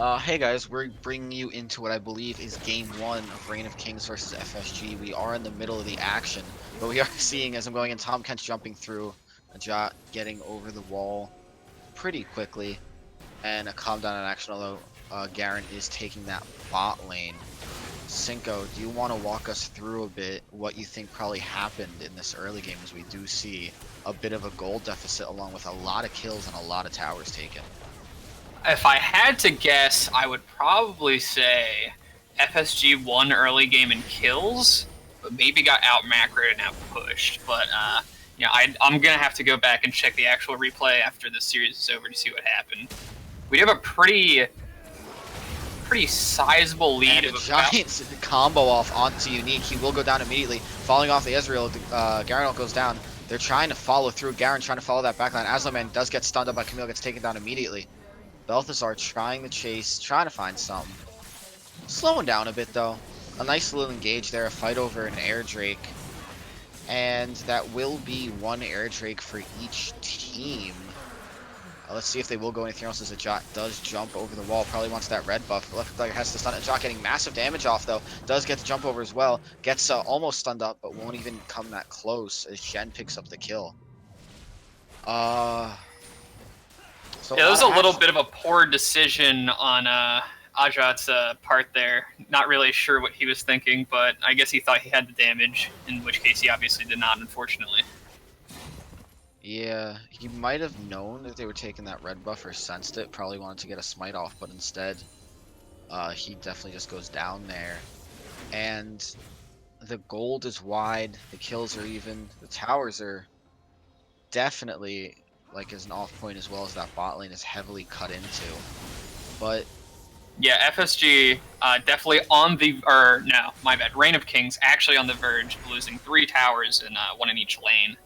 Hey guys, we're bringing you into what I believe is Game 1 of Reign of Kings versus FSG. We are in the middle of the action, but we are seeing as I'm going in, Tom Kent's jumping through, a Jot getting over the wall pretty quickly, and a calm down in action, although Garen is taking that bot lane. Cinco, do you want to walk us through a bit what you think probably happened in this early game, as we do see a bit of a gold deficit along with a lot of kills and a lot of towers taken? If I had to guess, I would probably say FSG won early game in kills, but maybe got out macroed and out pushed. But I'm gonna have to go back and check the actual replay after this series is over to see what happened. We have a pretty sizable lead. And a giant combo off onto Unique. He will go down immediately. Falling off the Ezreal, Garen goes down. They're trying to follow through. Garen trying to follow that backline. Aslan does get stunned up, but Camille gets taken down immediately. Balthazar trying to chase, trying to find something. Slowing down a bit though. A nice little engage there, a fight over an Air Drake. And that will be one Air Drake for each team. Let's see if they will go anything else, as a Jot does jump over the wall. Probably wants that red buff. Left player has to stun it. Jot getting massive damage off though. Does get the jump over as well. Gets almost stunned up, but won't even come that close as Shen picks up the kill. So yeah, that was a little bit of a poor decision on Ajat's part there. Not really sure what he was thinking, but I guess he thought he had the damage, in which case he obviously did not, unfortunately. Yeah, he might have known that they were taking that red buff or sensed it, probably wanted to get a smite off, but instead, he definitely just goes down there. And the gold is wide, the kills are even, the towers are definitely like as an off point, as well as that bot lane is heavily cut into. But yeah, FSG definitely on the, or no, my bad, Reign of Kings actually on the verge of losing 3 towers and one in each lane.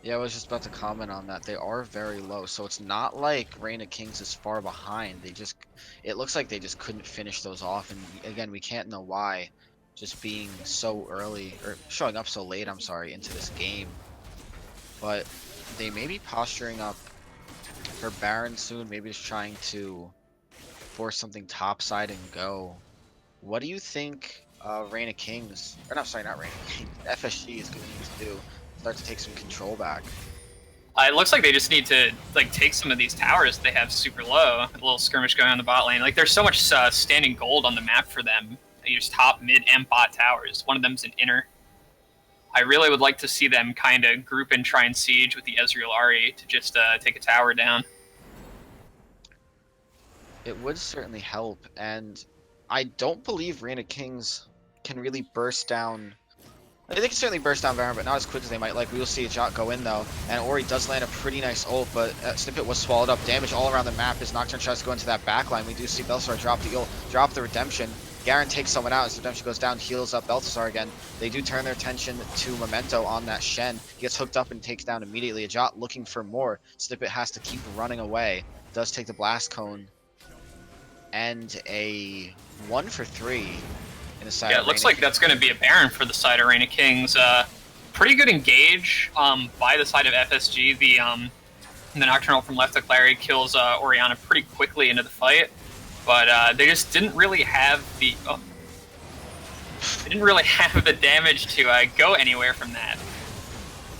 Yeah, I was just about to comment on that. They are very low, so it's not like Reign of Kings is far behind. It looks like they just couldn't finish those off, and again, we can't know why, just being so early, or showing up so late, I'm sorry, into this game. But they may be posturing up for Baron soon, maybe just trying to force something topside and go. What do you think Reign of Kings, or not, sorry, not Reign of Kings, FSG is going to need to do? Start to take some control back. It looks like they just need to take some of these towers they have super low. A little skirmish going on the bot lane. Like there's so much standing gold on the map for them. You just top, mid, and bot towers. One of them's an inner. I really would like to see them kind of group and try and siege with the Ezreal Ahri to just take a tower down. It would certainly help, and I don't believe Reign of Kings can really burst down. They can certainly burst down Baron, but not as quick as they might like. We will see a Jot go in though, and Ori does land a pretty nice ult, but Snippet was swallowed up. Damage all around the map as Nocturne tries to go into that backline. We do see Balthazar drop the ult, drop the Redemption. Garen takes someone out as Redemption goes down, heals up Balthazar again. They do turn their attention to Memento on that Shen. He gets hooked up and takes down immediately. A Jot looking for more. Snippet has to keep running away. Does take the Blast Cone. And a 1 for 3. Yeah, it looks like that's going to be a Baron for the side of Reign of Kings. Pretty good engage by the side of FSG. The Nocturnal from left to Clary kills Orianna pretty quickly into the fight, but they just didn't really have the damage to go anywhere from that.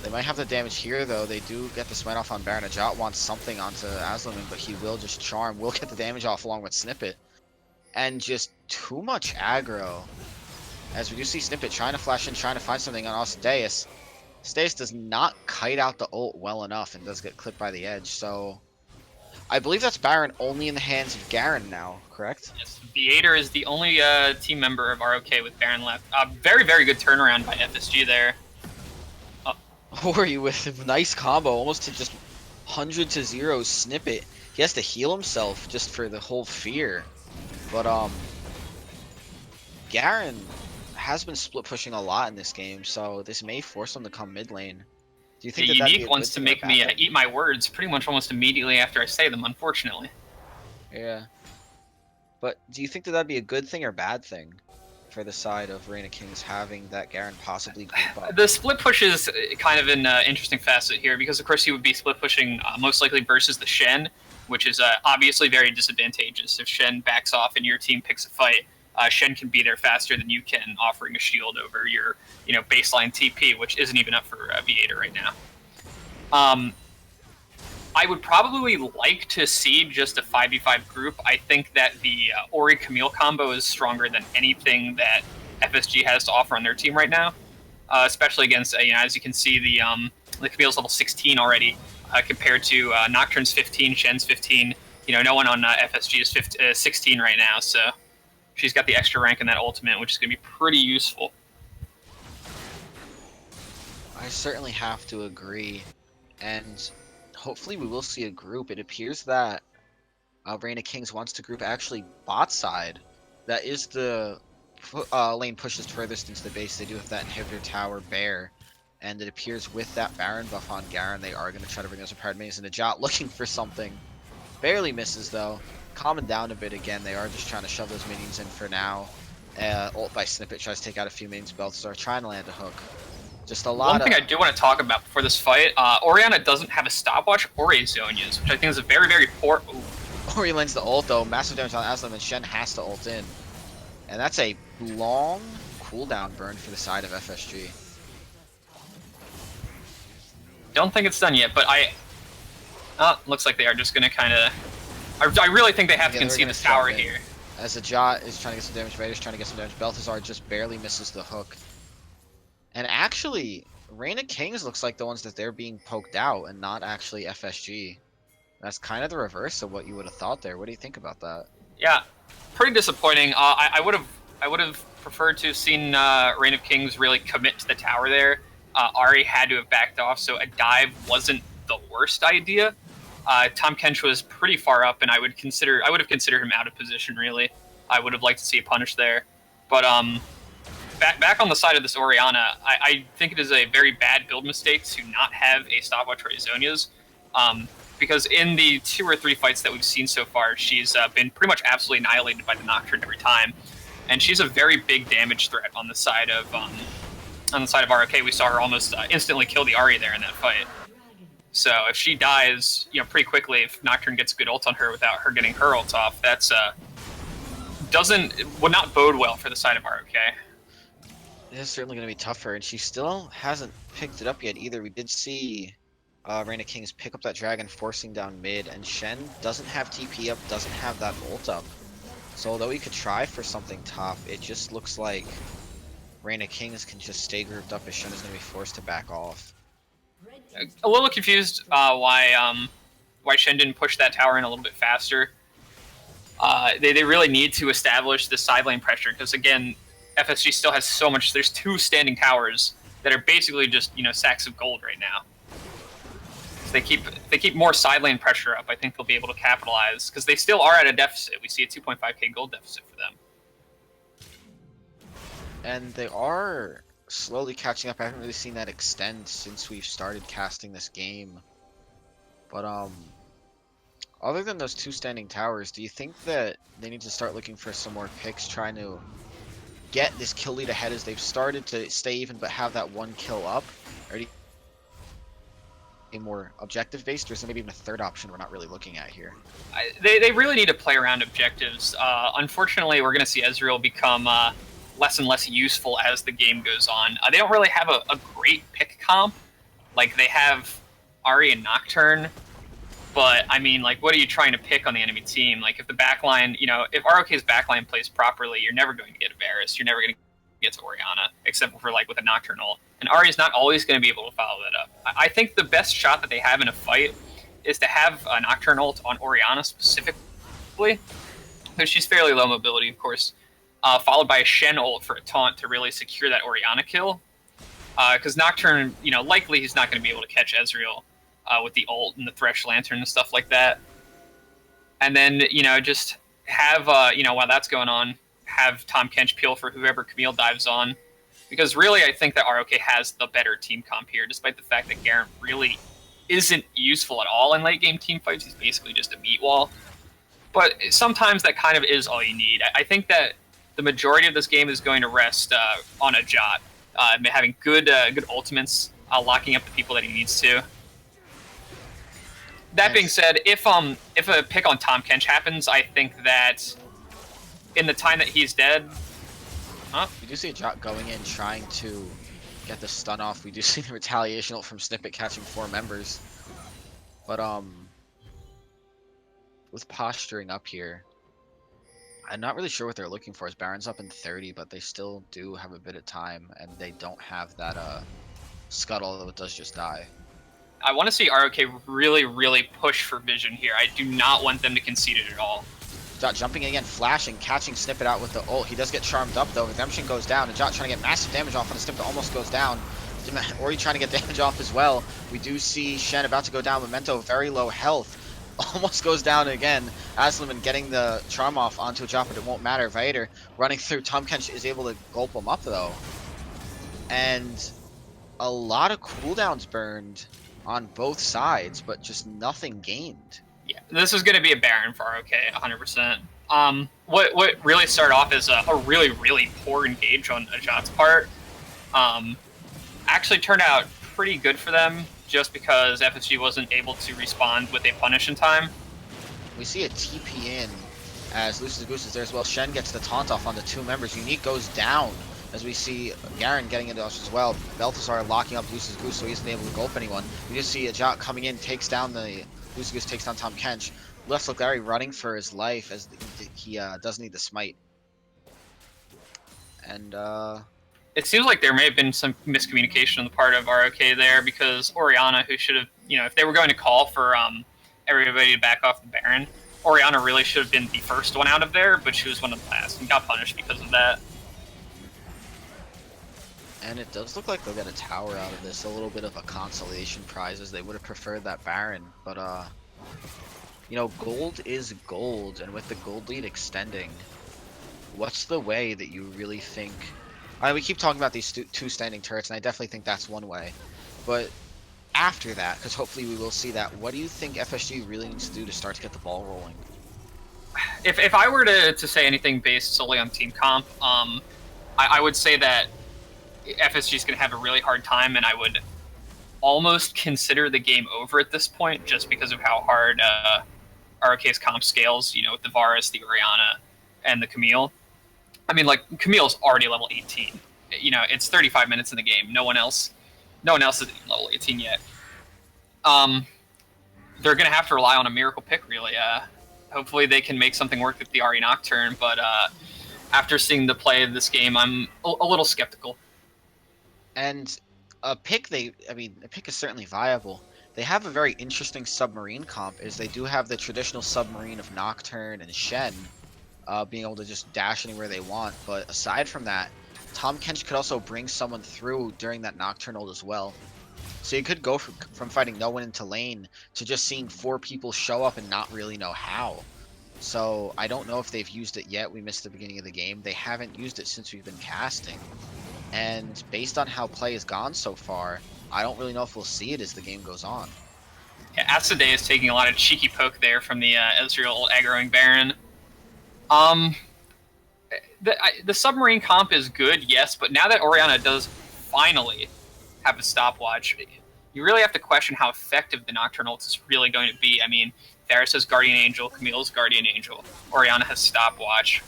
They might have the damage here though. They do get the smite off on Baron. Jot wants something onto Aslan, but he will just charm. Will get the damage off along with Snippet. And just too much aggro. As we do see Snippet trying to flash in, trying to find something on Deus. Deus does not kite out the ult well enough and does get clipped by the edge. So I believe that's Baron only in the hands of Garen now, correct? Yes, Theater is the only team member of ROK with Baron left. Very, very good turnaround by FSG there. Ori with a nice combo, almost to just 100 to 0 Snippet. He has to heal himself just for the whole fear. But Garen has been split pushing a lot in this game, so this may force him to come mid lane. Do you think the Unique wants to make me eat my words pretty much almost immediately after I say them, unfortunately. Yeah. But do you think that that'd be a good thing or bad thing for the side of Reign of Kings having that Garen possibly group up. The split push is kind of an interesting facet here because, of course, he would be split pushing most likely versus the Shen, which is obviously very disadvantageous. If Shen backs off and your team picks a fight, Shen can be there faster than you can, offering a shield over your baseline TP, which isn't even up for Viator right now. I would probably like to see just a 5v5 group. I think that the Ori Camille combo is stronger than anything that FSG has to offer on their team right now, especially against, as you can see, the Camille's level 16 already, compared to Nocturne's 15, Shen's 15. No one on FSG is 16 right now, so she's got the extra rank in that ultimate, which is going to be pretty useful. I certainly have to agree, and hopefully we will see a group. It appears that Reign of Kings wants to group actually bot side. That is the lane pushes furthest into the base. They do have that inhibitor tower Bear, and it appears with that Baron buff on Garen, they are going to try to bring those apart minions into Jot, looking for something. Barely misses though. Calming down a bit again. They are just trying to shove those minions in for now. Ult by Snippet tries to take out a few minions. Balthazar trying to land a hook. Just a lot One thing I do want to talk about before this fight, Orianna doesn't have a stopwatch or a Zonia's, which I think is a very, very poor... Ori lands the ult though, massive damage on Aslam, and Shen has to ult in. And that's a long cooldown burn for the side of FSG. Don't think it's done yet, but looks like they are just going to kind of... I really think they have to concede this tower here. As the Jot is trying to get some damage, Vader's trying to get some damage, Balthazar just barely misses the hook. And actually, Reign of Kings looks like the ones that they're being poked out and not actually FSG. That's kind of the reverse of what you would have thought there. What do you think about that? Yeah, pretty disappointing. I would have preferred to have seen Reign of Kings really commit to the tower there. Ari had to have backed off, so a dive wasn't the worst idea. Tom Kench was pretty far up, and I would have considered him out of position. Really, I would have liked to see a punish there, but back on the side of this Orianna, I think it is a very bad build mistake to not have a stopwatch or a Zonia's, because in the 2 or 3 fights that we've seen so far, she's been pretty much absolutely annihilated by the Nocturne every time, and she's a very big damage threat on the side of ROK. We saw her almost instantly kill the Ahri there in that fight. So if she dies, pretty quickly, if Nocturne gets a good ult on her without her getting her ult off, that's would not bode well for the side of ROK. It is certainly going to be tougher, and she still hasn't picked it up yet either. We did see Reign of Kings pick up that dragon, forcing down mid, and Shen doesn't have TP up, doesn't have that ult up. So although he could try for something tough, it just looks like Reign of Kings can just stay grouped up as Shen is going to be forced to back off. A little confused why Shen didn't push that tower in a little bit faster. They really need to establish the side lane pressure, because again, FSG still has so much. There's 2 standing towers that are basically just sacks of gold right now. So if they keep more side lane pressure up, I think they'll be able to capitalize, because they still are at a deficit. We see a 2.5k gold deficit for them. And they are slowly catching up. I haven't really seen that extend since we've started casting this game. But other than those 2 standing towers, do you think that they need to start looking for some more picks, trying to get this kill lead ahead as they've started to stay even but have that 1 kill up? Or do you a more objective based, or is there maybe even a third option we're not really looking at here? They really need to play around objectives. Unfortunately, we're going to see Ezreal become less and less useful as the game goes on. They don't really have a great pick comp. Like, they have Ahri and Nocturne, but I mean, like, what are you trying to pick on the enemy team? Like, if the backline, if ROK's backline plays properly, you're never going to get a Varus. You're never going to get to Orianna, except for like with a Nocturnal. And Ahri is not always going to be able to follow that up. I think the best shot that they have in a fight is to have a Nocturne ult on Orianna specifically, because she's fairly low mobility, of course, followed by a Shen ult for a taunt to really secure that Orianna kill. Because Nocturne, likely he's not going to be able to catch Ezreal with the ult and the Thresh Lantern and stuff like that. And then, just have, while that's going on, have Tom Kench peel for whoever Camille dives on. Because really, I think that ROK has the better team comp here, despite the fact that Garen really isn't useful at all in late game team fights. He's basically just a meat wall. But sometimes that kind of is all you need. I think that the majority of this game is going to rest on a Jot, having good ultimates, locking up the people that he needs to. That being said, if a pick on Tahm Kench happens, I think that in the time that he's dead, we do see a Jot going in trying to get the stun off. We do see the retaliation ult from Snippet catching 4 members, but with posturing up here, I'm not really sure what they're looking for. As Baron's up in 30, but they still do have a bit of time, and they don't have that scuttle, although it does just die. I want to see ROK really, really push for vision here. I do not want them to concede it at all. Jot jumping in again, flashing, catching Snippet out with the ult. He does get charmed up though. Redemption goes down, and Jot trying to get massive damage off on the Snippet almost goes down. Ori trying to get damage off as well. We do see Shen about to go down. Memento very low health. Almost goes down again. Asleman getting the charm off onto a Jot, but it won't matter. Vader running through. Tahm Kench is able to gulp him up though. And a lot of cooldowns burned on both sides, but just nothing gained. Yeah, this is going to be a Baron for ROK, 100%. What really started off as a really, really poor engage on a Jot's part actually turned out pretty good for them, just because FSG wasn't able to respond with a punish in time. We see a TP in as Lucius Goose is there as well. Shen gets the taunt off on the 2 members. Unique goes down as we see Garen getting into us as well. Balthazar locking up Lucius Goose so he isn't able to gulp anyone. We just see a Jot coming in, takes down the Lucius Goose, takes down Tahm Kench. Left Larry running for his life as he does need the smite. And it seems like there may have been some miscommunication on the part of ROK there, because Orianna, who should have, if they were going to call for everybody to back off the Baron, Orianna really should have been the first one out of there, but she was one of the last and got punished because of that. And it does look like they'll get a tower out of this, a little bit of a consolation prize, as they would have preferred that Baron. But, gold is gold, and with the gold lead extending, what's the way that you really think... we keep talking about these 2 standing turrets, and I definitely think that's one way. But after that, because hopefully we will see that, what do you think FSG really needs to do to start to get the ball rolling? If I were to say anything based solely on team comp, I would say that FSG is going to have a really hard time, and I would almost consider the game over at this point, just because of how hard ROK's comp scales, with the Varus, the Orianna, and the Camille. I mean, like, Camille's already level 18. It's 35 minutes in the game. No one else is level 18 yet. They're going to have to rely on a miracle pick, really. Hopefully they can make something work with the Ahri Nocturne, but after seeing the play of this game, I'm a little skeptical. And a pick is certainly viable. They have a very interesting submarine comp, is they do have the traditional submarine of Nocturne and Shen, being able to just dash anywhere they want. But aside from that, Tahm Kench could also bring someone through during that Nocturne ult as well. So you could go from fighting no one into lane to just seeing 4 people show up and not really know how. So I don't know if they've used it yet. We missed the beginning of the game. They haven't used it since we've been casting. And based on how play has gone so far, I don't really know if we'll see it as the game goes on. Yeah, Asade is taking a lot of cheeky poke there from the Ezreal aggroing Baron. The submarine comp is good, yes, but now that Orianna does finally have a stopwatch, you really have to question how effective the Nocturne ult is really going to be. I mean, Varus has Guardian Angel, Camille's Guardian Angel, Orianna has stopwatch.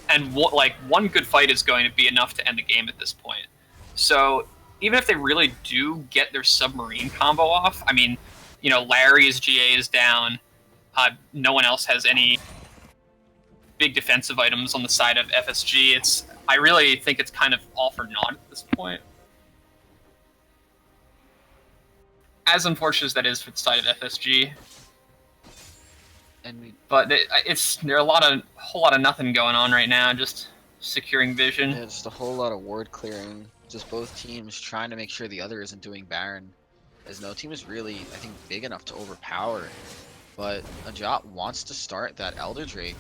And one good fight is going to be enough to end the game at this point. So even if they really do get their submarine combo off, I mean, Larry's GA is down. No one else has any big defensive items on the side of FSG. I really think it's kind of all for naught at this point. As unfortunate as that is for the side of FSG. But there's a whole lot of nothing going on right now, just securing vision. Yeah, just a whole lot of ward clearing. Just both teams trying to make sure the other isn't doing Baron. As no team is really, I think, big enough to overpower. But Ajat wants to start that Elder Drake.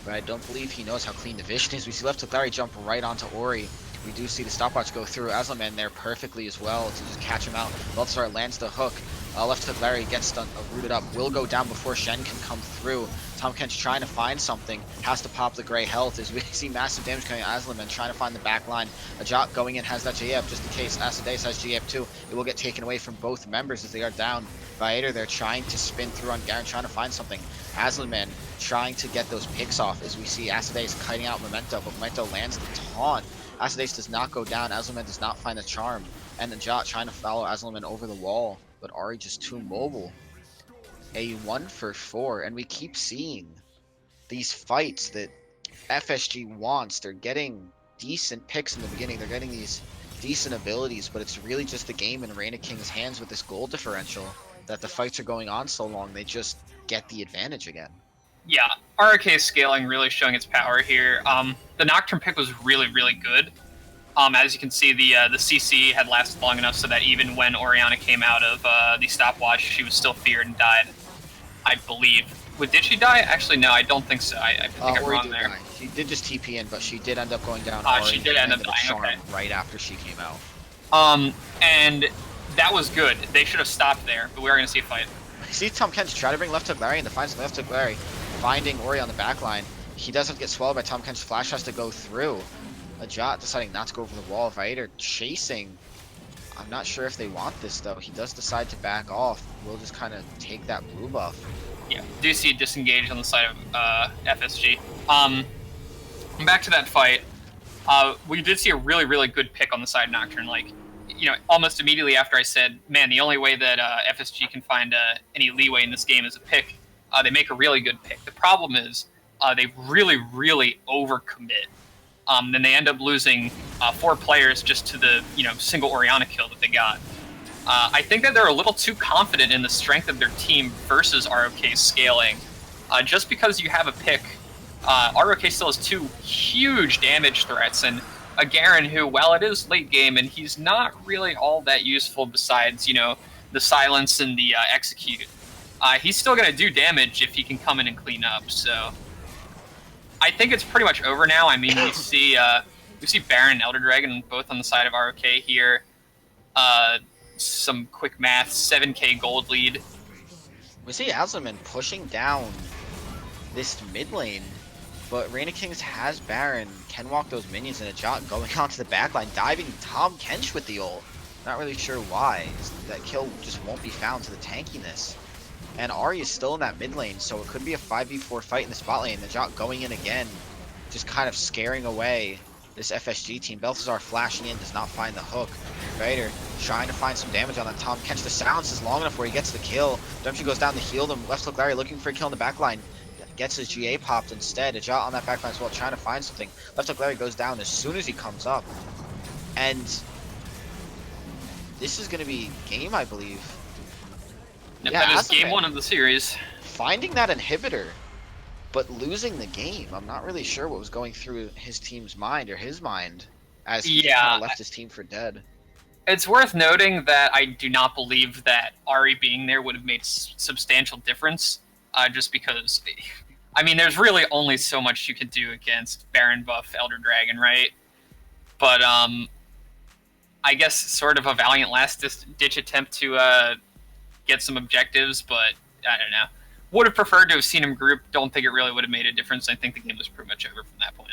But I don't believe he knows how clean the vision is. We see Left Larry jump right onto Ori. We do see the stopwatch go through Aslan there perfectly as well to just catch him out. Balthazar lands the hook. Left hook Larry gets rooted up, will go down before Shen can come through. Tahm Kench trying to find something, has to pop the gray health as we see massive damage coming at Aslan trying to find the back line. Ajat going in has that J-Up just in case Acides has J-Up too. It will get taken away from both members as they are down. Viator there trying to spin through on Garen, trying to find something. Aslan trying to get those picks off as we see Acides kiting out Memento, but Memento lands the taunt. Acides does not go down, Aslan does not find the charm, and Ajat trying to follow Aslan over the wall, but Ari just too mobile. A 1-for-4, and we keep seeing these fights that FSG wants. They're getting decent picks in the beginning, they're getting these decent abilities, but it's really just the game in Reign of King's hands with this goal differential that the fights are going on so long, they just get the advantage again. Yeah, ROK scaling really showing its power here. The Nocturne pick was really, really good. As you can see, the CC had lasted long enough so that even when Orianna came out of the stopwatch, she was still feared and died, I believe. Did she die? Actually, no, I don't think so. I think I'm wrong there. Die. She did just TP in, but she did end up going down. She did end up dying, okay. Right after she came out. And that was good. They should have stopped there, but we are going to see a fight. See Tahm Kench try to bring left hook Larry and finds left hook Larry, finding Ori on the back line. He doesn't get swallowed by Tahm Kench. Flash has to go through. Ajat deciding not to go over the wall. Vader chasing. I'm not sure if they want this though. He does decide to back off. We'll just kind of take that blue buff. Yeah, do see disengage on the side of FSG. Back to that fight. We did see a really, really good pick on the side of Nocturne. Like, you know, almost immediately after I said, man, the only way that FSG can find any leeway in this game is a pick, they make a really good pick. The problem is they really, really overcommit. Then they end up losing 4 players just to the single Orianna kill that they got. I think that they're a little too confident in the strength of their team versus ROK's scaling. Just because you have a pick, ROK still has 2 huge damage threats, and a Garen who, while it is late game and he's not really all that useful besides, the silence and the execute, he's still going to do damage if he can come in and clean up. So I think it's pretty much over now. I mean, we see Baron and Elder Dragon both on the side of ROK here. Some quick math, 7k gold lead. We see Aslan pushing down this mid lane, but Reign of Kings has Baron, can walk those minions, and Ajat going onto the backline, diving Tahm Kench with the ult. Not really sure why. That kill just won't be found to the tankiness. And Ahri is still in that mid lane, so it could be a 5v4 fight in the spot lane. Ajat going in again, just kind of scaring away this FSG team. Balthazar flashing in, does not find the hook. Vader trying to find some damage on that Tahm Kench. The silence is long enough where he gets the kill. Dempsey goes down to heal them. Left hook Larry looking for a kill in the backline. Gets his GA popped instead. Ajat on that backline as well, trying to find something. Left hook Larry goes down as soon as he comes up. And this is going to be game, I believe. Yep, yeah, that is game 1 of the series. Finding that inhibitor, but losing the game. I'm not really sure what was going through his team's mind or his mind as he kind of left his team for dead. It's worth noting that I do not believe that Ahri being there would have made substantial difference, just because, I mean, there's really only so much you can do against Baron buff Elder Dragon, right? But I guess sort of a valiant last-ditch attempt to get some objectives, but I don't know. Would have preferred to have seen him group. Don't think it really would have made a difference. I think the game was pretty much over from that point.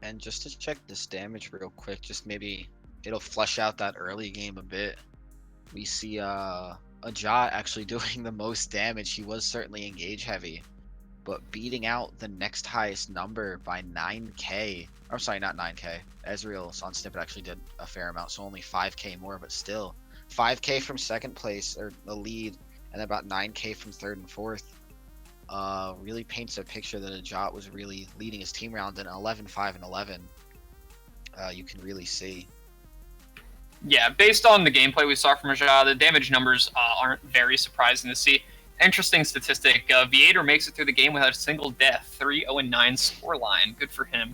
And just to check this damage real quick, just maybe it'll flesh out that early game a bit. We see Ajat actually doing the most damage. He was certainly engage heavy, but beating out the next highest number by 9k. Or sorry, not 9k. Ezreal's on Snippet actually did a fair amount, so only 5k more, but still 5k from second place or the lead, and about 9k from third and fourth. Really paints a picture that Ajat was really leading his team around in 11, 5, and 11. You can really see. Yeah, based on the gameplay we saw from Ajat, the damage numbers aren't very surprising to see. Interesting statistic, Viator makes it through the game without a single death, 3-0-9 scoreline. Good for him.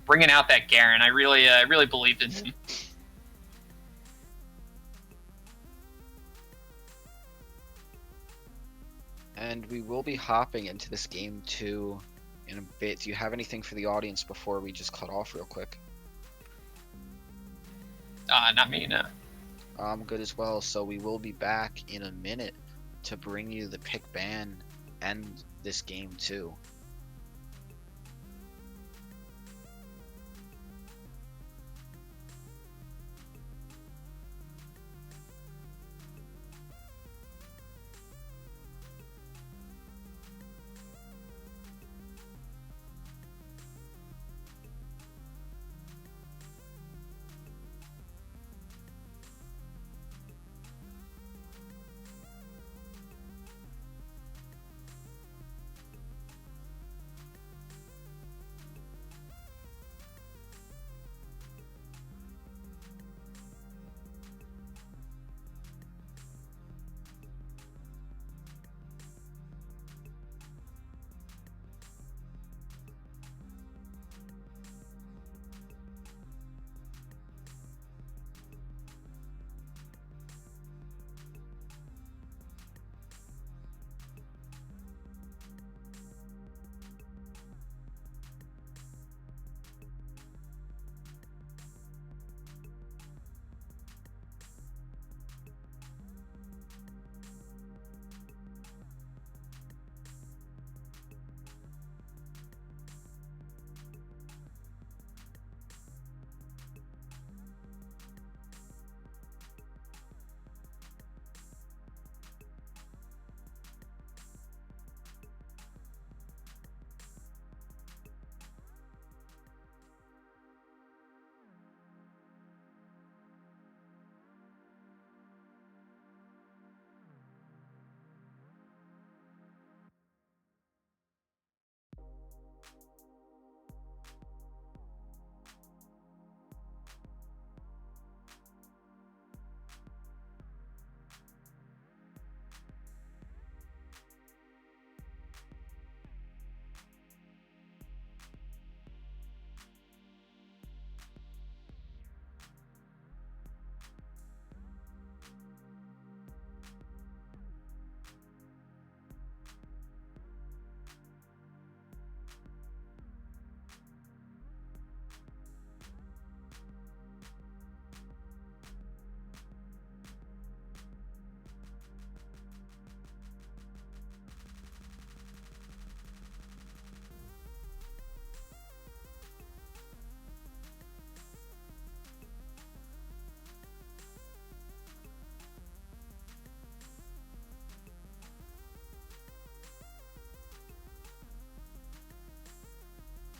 Bringing out that Garen, I really believed in him. And we will be hopping into this game 2 in a bit. Do you have anything for the audience before we just cut off real quick? Not me, no. I'm good as well. So we will be back in a minute to bring you the pick ban and this game too.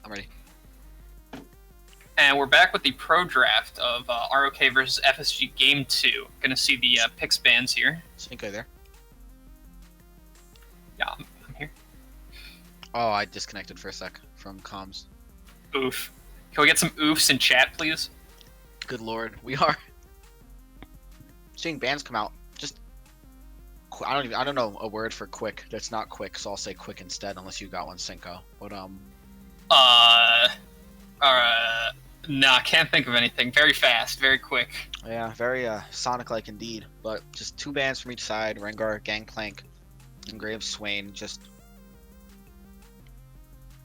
I'm ready. And we're back with the pro draft of ROK versus FSG Game 2. Gonna see the picks bans here. Cinco there. Yeah, I'm here. Oh, I disconnected for a sec from comms. Oof. Can we get some oofs in chat, please? Good lord, we are seeing bans come out. Just I don't know a word for quick that's not quick, so I'll say quick instead, unless you got one, Cinco. But Nah, can't think of anything. Very fast, very quick. yeah, very Sonic-like indeed. But just 2 bans from each side: Rengar, Gangplank, and Graves Swain. Just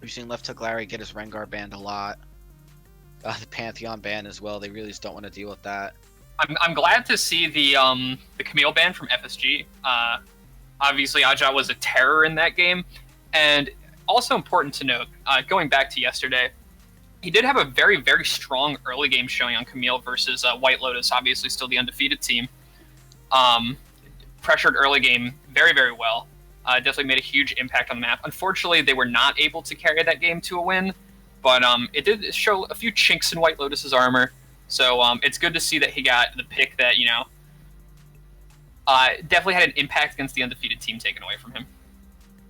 we've seen Left Hook Larry get his Rengar banned a lot. The Pantheon ban as well. They really just don't want to deal with that. I'm glad to see the Camille ban from FSG. Obviously, Aja was a terror in that game, and also important to note, going back to yesterday, he did have a very, very strong early game showing on Camille versus White Lotus, obviously still the undefeated team. Pressured early game very, very well. Definitely made a huge impact on the map. Unfortunately, they were not able to carry that game to a win, but it did show a few chinks in White Lotus's armor. So it's good to see that he got the pick that, definitely had an impact against the undefeated team taken away from him.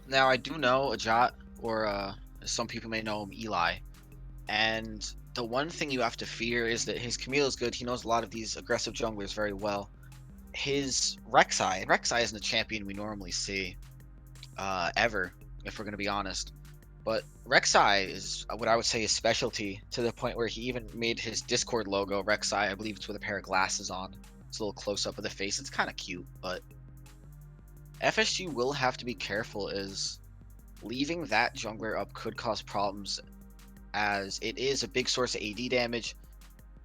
Now, I do know Ajat, or some people may know him, Eli. And the one thing you have to fear is that his Camille is good. He knows a lot of these aggressive junglers very well. His Rek'Sai isn't a champion we normally see, ever, if we're going to be honest. But Rek'Sai is what I would say his specialty, to the point where he even made his Discord logo Rek'Sai. I believe it's with a pair of glasses on. It's a little close-up of the face. It's kind of cute, but FSG will have to be careful, as leaving that jungler up could cause problems, as it is a big source of AD damage.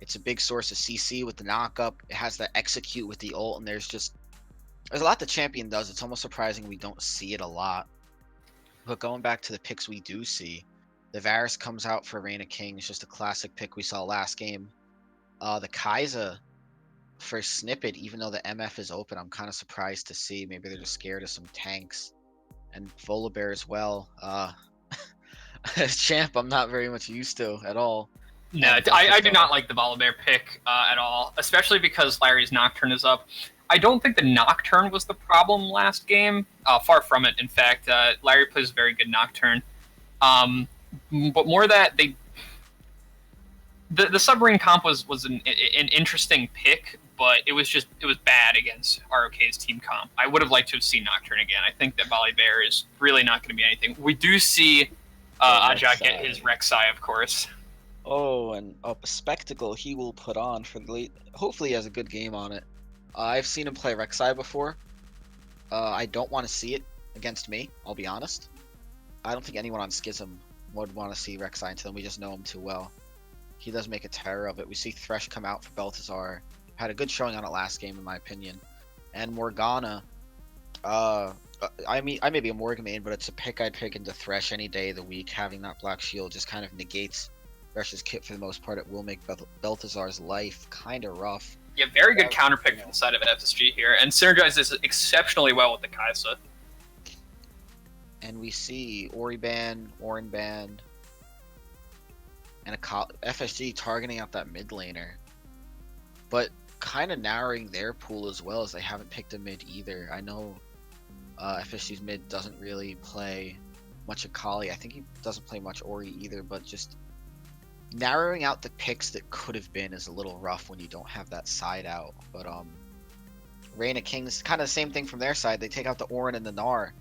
It's a big source of CC with the knockup. It has the execute with the ult, and there's a lot the champion does. It's almost surprising we don't see it a lot. But going back to the picks we do see, the Varus comes out for Reign of Kings, just a classic pick we saw last game. The Kai'Sa for Snippet, even though the MF is open, I'm kind of surprised to see. Maybe they're just scared of some tanks. And Volibear as well. As champ, I'm not very much used to at all. No, I do not like the Volibear pick at all, especially because Larry's Nocturne is up. I don't think the Nocturne was the problem last game. Far from it, in fact. Larry plays a very good Nocturne. But more that the Submarine comp was an interesting pick, but it was bad against ROK's team comp. I would have liked to have seen Nocturne again. I think that Volibear is really not going to be anything. We do see Ajak get his Rek'Sai, of course. Oh, and a spectacle he will put on for the late. Hopefully, he has a good game on it. I've seen him play Rek'Sai before. I don't want to see it against me. I'll be honest. I don't think anyone on Schism would want to see Rek'Sai until them. We just know him too well. He does make a terror of it. We see Thresh come out for Balthazar. Had a good showing on it last game, in my opinion. And Morgana. I may be a Morgan main, but it's a pick I'd pick into Thresh any day of the week. Having that Black Shield just kind of negates Thresh's kit for the most part. It will make Balthazar's life kind of rough. Yeah, very good counter pick from the side of FSG here, and synergizes exceptionally well with the Kai'Sa. And we see Ori ban, Orin ban, and a FSG targeting out that mid laner. But kind of narrowing their pool as well, as they haven't picked a mid either. I know FSG's mid doesn't really play much Akali. I think he doesn't play much Ori either, but just narrowing out the picks that could have been is a little rough when you don't have that side out. But Reign of Kings, kind of the same thing from their side. They take out the Orin and the Gnar.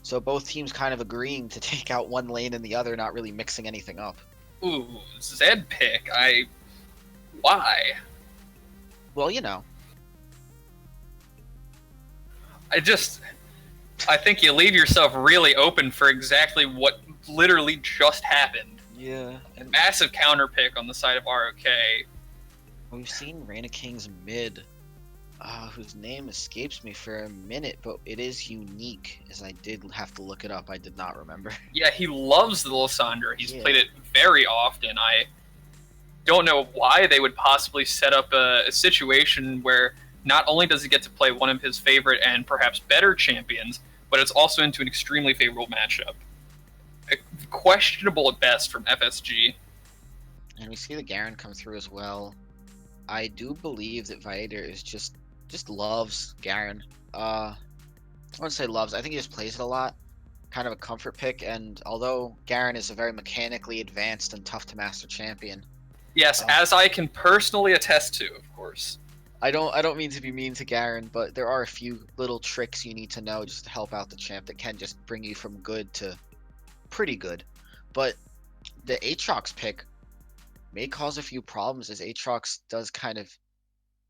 So both teams kind of agreeing to take out one lane and the other, not really mixing anything up. Ooh, Zed pick. Why? Well, you know. I think you leave yourself really open for exactly what literally just happened. Yeah. And massive counter pick on the side of ROK. We've seen Reign of Kings mid, whose name escapes me for a minute, but it is unique, as I did have to look it up. I did not remember. Yeah, he loves the Lysandra. He's played it very often. I don't know why they would possibly set up a situation where not only does he get to play one of his favorite and perhaps better champions, but it's also into an extremely favorable matchup. Questionable at best from FSG. And we see the Garen come through as well. I do believe that Vader is just loves Garen. I wouldn't say loves. I think he just plays it a lot. Kind of a comfort pick. And although Garen is a very mechanically advanced and tough to master champion. Yes, as I can personally attest to, of course. I don't mean to be mean to Garen, but there are a few little tricks you need to know just to help out the champ that can just bring you from good to pretty good. But the Aatrox pick may cause a few problems, as Aatrox does kind of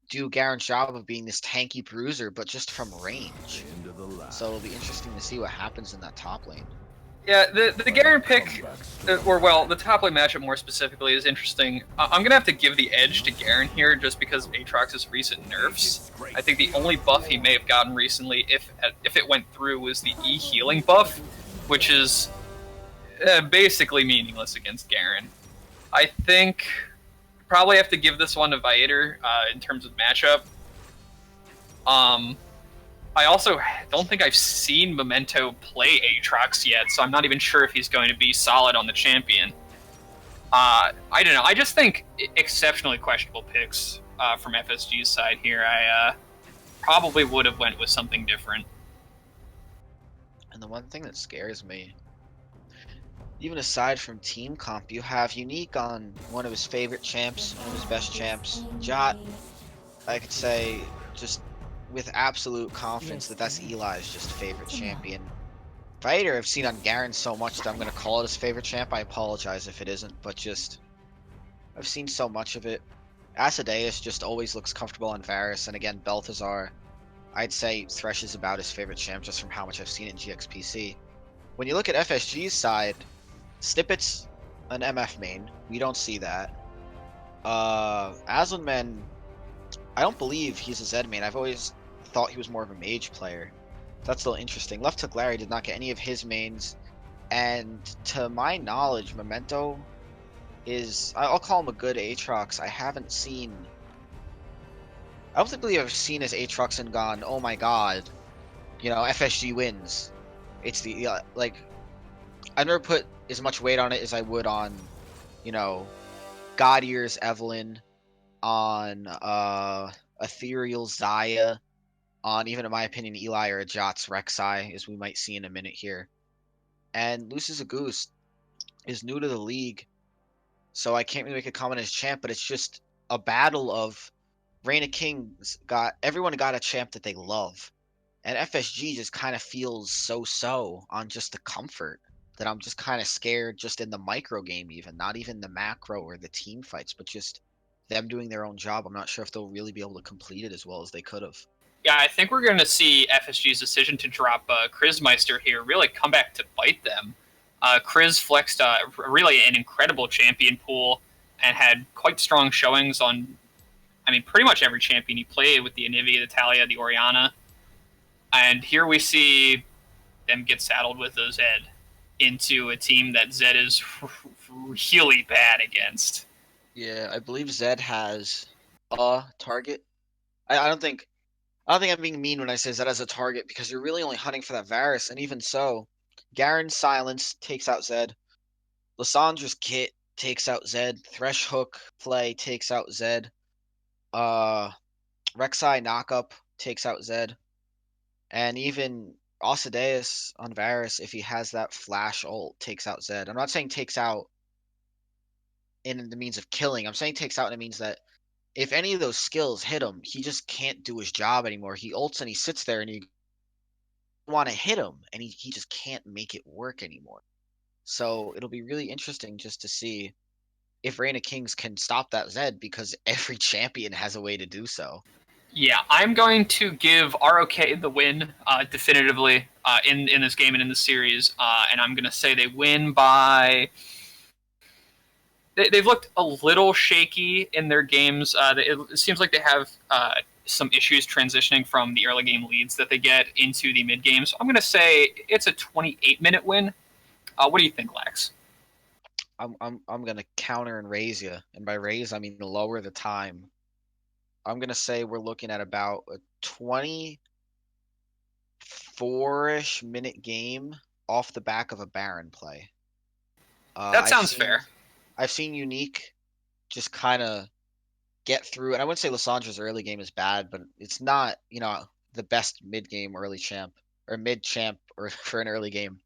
do Garen's job of being this tanky bruiser, but just from range. So it'll be interesting to see what happens in that top lane. Yeah, the Garen pick, the top lane matchup more specifically, is interesting. I'm going to have to give the edge to Garen here just because of Aatrox's recent nerfs. I think the only buff he may have gotten recently, if it went through, was the E-healing buff, which is basically meaningless against Garen. I think probably have to give this one to Vader in terms of matchup. I also don't think I've seen Memento play Aatrox yet, so I'm not even sure if he's going to be solid on the champion. I don't know. I just think exceptionally questionable picks from FSG's side here. I probably would have went with something different. And the one thing that scares me, even aside from team comp, you have Unique on one of his favorite champs, one of his best champs. Jot, I could say, just with absolute confidence that that's Eli's just favorite champion. Vader I've seen on Garen so much that I'm going to call it his favorite champ. I apologize if it isn't, but just I've seen so much of it. Asmodeus just always looks comfortable on Varus, and again, Balthazar, I'd say Thresh is about his favorite champ just from how much I've seen in GXPC. When you look at FSG's side, Snippet's an MF main. We don't see that. Aslanman, I don't believe he's a Zed main. I've always thought he was more of a mage player. That's still interesting. Left Hook Larry did not get any of his mains, and to my knowledge, Memento is, I'll call him a good Aatrox. I don't believe I've seen his Aatrox and gone, oh my god, FSG wins. It's the, like, I never put as much weight on it as I would on, you know, God Ears Evelyn, on Ethereal Zaya, on even in my opinion Eli or Jot's Rek'Sai, as we might see in a minute here. And Lucis a Goose is new to the league, so I can't really make a comment as champ, but it's just a battle of Reign of Kings. Everyone got a champ that they love. And FSG just kind of feels so on just the comfort that I'm just kind of scared just in the micro game, even not even the macro or the team fights, but just them doing their own job. I'm not sure if they'll really be able to complete it as well as they could have. Yeah, I think we're going to see FSG's decision to drop Krizzmeister here really come back to bite them. Kriz flexed really an incredible champion pool and had quite strong showings on, I mean, pretty much every champion he played with the Anivia, the Talia, the Orianna. And here we see them get saddled with a Zed into a team that Zed is really bad against. Yeah, I believe Zed has a target. I don't think I'm being mean when I say Zed has a target, because you're really only hunting for that Varus, and even so, Garen's silence takes out Zed. Lissandra's kit takes out Zed. Thresh Hook play takes out Zed. Rek'Sai knockup takes out Zed. And even Ossideus on Varus, if he has that flash ult, takes out Zed. I'm not saying takes out in the means of killing. I'm saying takes out in the means that if any of those skills hit him, he just can't do his job anymore. He ults and he sits there and you want to hit him and he just can't make it work anymore. So it'll be really interesting just to see if Reign of Kings can stop that Zed, because every champion has a way to do so. Yeah, I'm going to give ROK the win definitively in this game and in the series, and I'm going to say they win by. They've looked a little shaky in their games. It seems like they have some issues transitioning from the early game leads that they get into the mid game. So I'm going to say it's a 28-minute win. What do you think, Lax? I'm gonna counter and raise you, and by raise I mean lower the time. I'm gonna say we're looking at about a 24-ish minute game off the back of a Baron play. That sounds fair. I've seen Unique just kind of get through, and I wouldn't say Lissandra's early game is bad, but it's not, the best mid game early champ or mid champ or for an early game.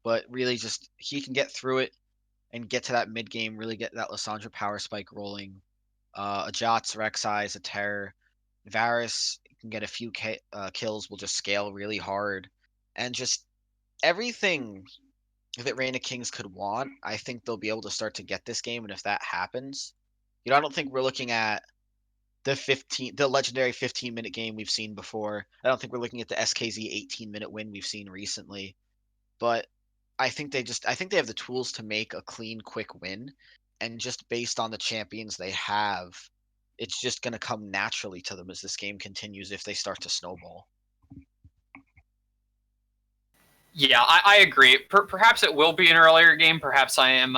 But really, just he can get through it and get to that mid game, really get that Lissandra power spike rolling. A Jots, Rek'Sai is a terror. Varus can get a few kills, will just scale really hard, and just everything that Reign of Kings could want, I think they'll be able to start to get this game. And if that happens, I don't think we're looking at the legendary 15-minute game we've seen before. I don't think we're looking at the SKZ 18-minute win we've seen recently. But I think they have the tools to make a clean, quick win. And just based on the champions they have, it's just going to come naturally to them as this game continues if they start to snowball. Yeah, I agree. Perhaps it will be an earlier game. Perhaps I'm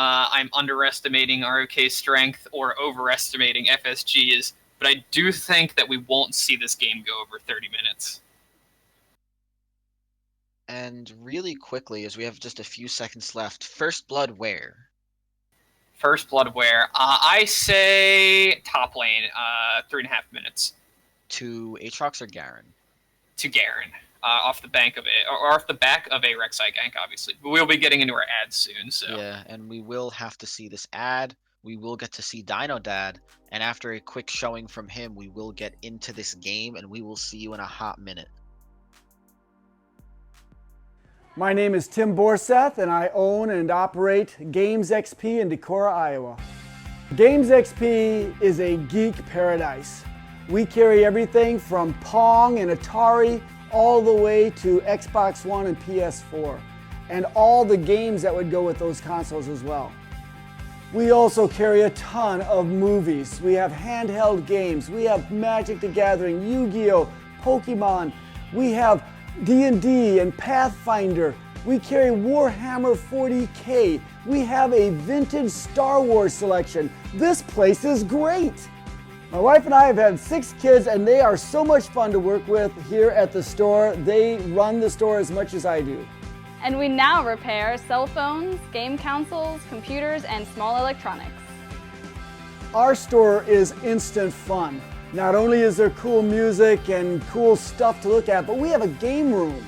underestimating ROK's strength or overestimating FSG's. But I do think that we won't see this game go over 30 minutes. And really quickly, as we have just a few seconds left, First Blood where? First Blood where? I say top lane, 3.5 minutes. To Aatrox or Garen? To Garen. Off the back of a Rek'Sai gank, obviously. We'll be getting into our ads soon, so. Yeah, and we will have to see this ad. We will get to see Dino Dad, and after a quick showing from him, we will get into this game, and we will see you in a hot minute. My name is Tim Borseth, and I own and operate GXPC in Decorah, Iowa. GXPC is a geek paradise. We carry everything from Pong and Atari all the way to Xbox One and PS4, and all the games that would go with those consoles as well. We also carry a ton of movies. We have handheld games. We have Magic the Gathering, Yu-Gi-Oh!, Pokemon. We have D&D and Pathfinder. We carry Warhammer 40K. We have a vintage Star Wars selection. This place is great. My wife and I have had 6 kids, and they are so much fun to work with here at the store. They run the store as much as I do. And we now repair cell phones, game consoles, computers, and small electronics. Our store is instant fun. Not only is there cool music and cool stuff to look at, but we have a game room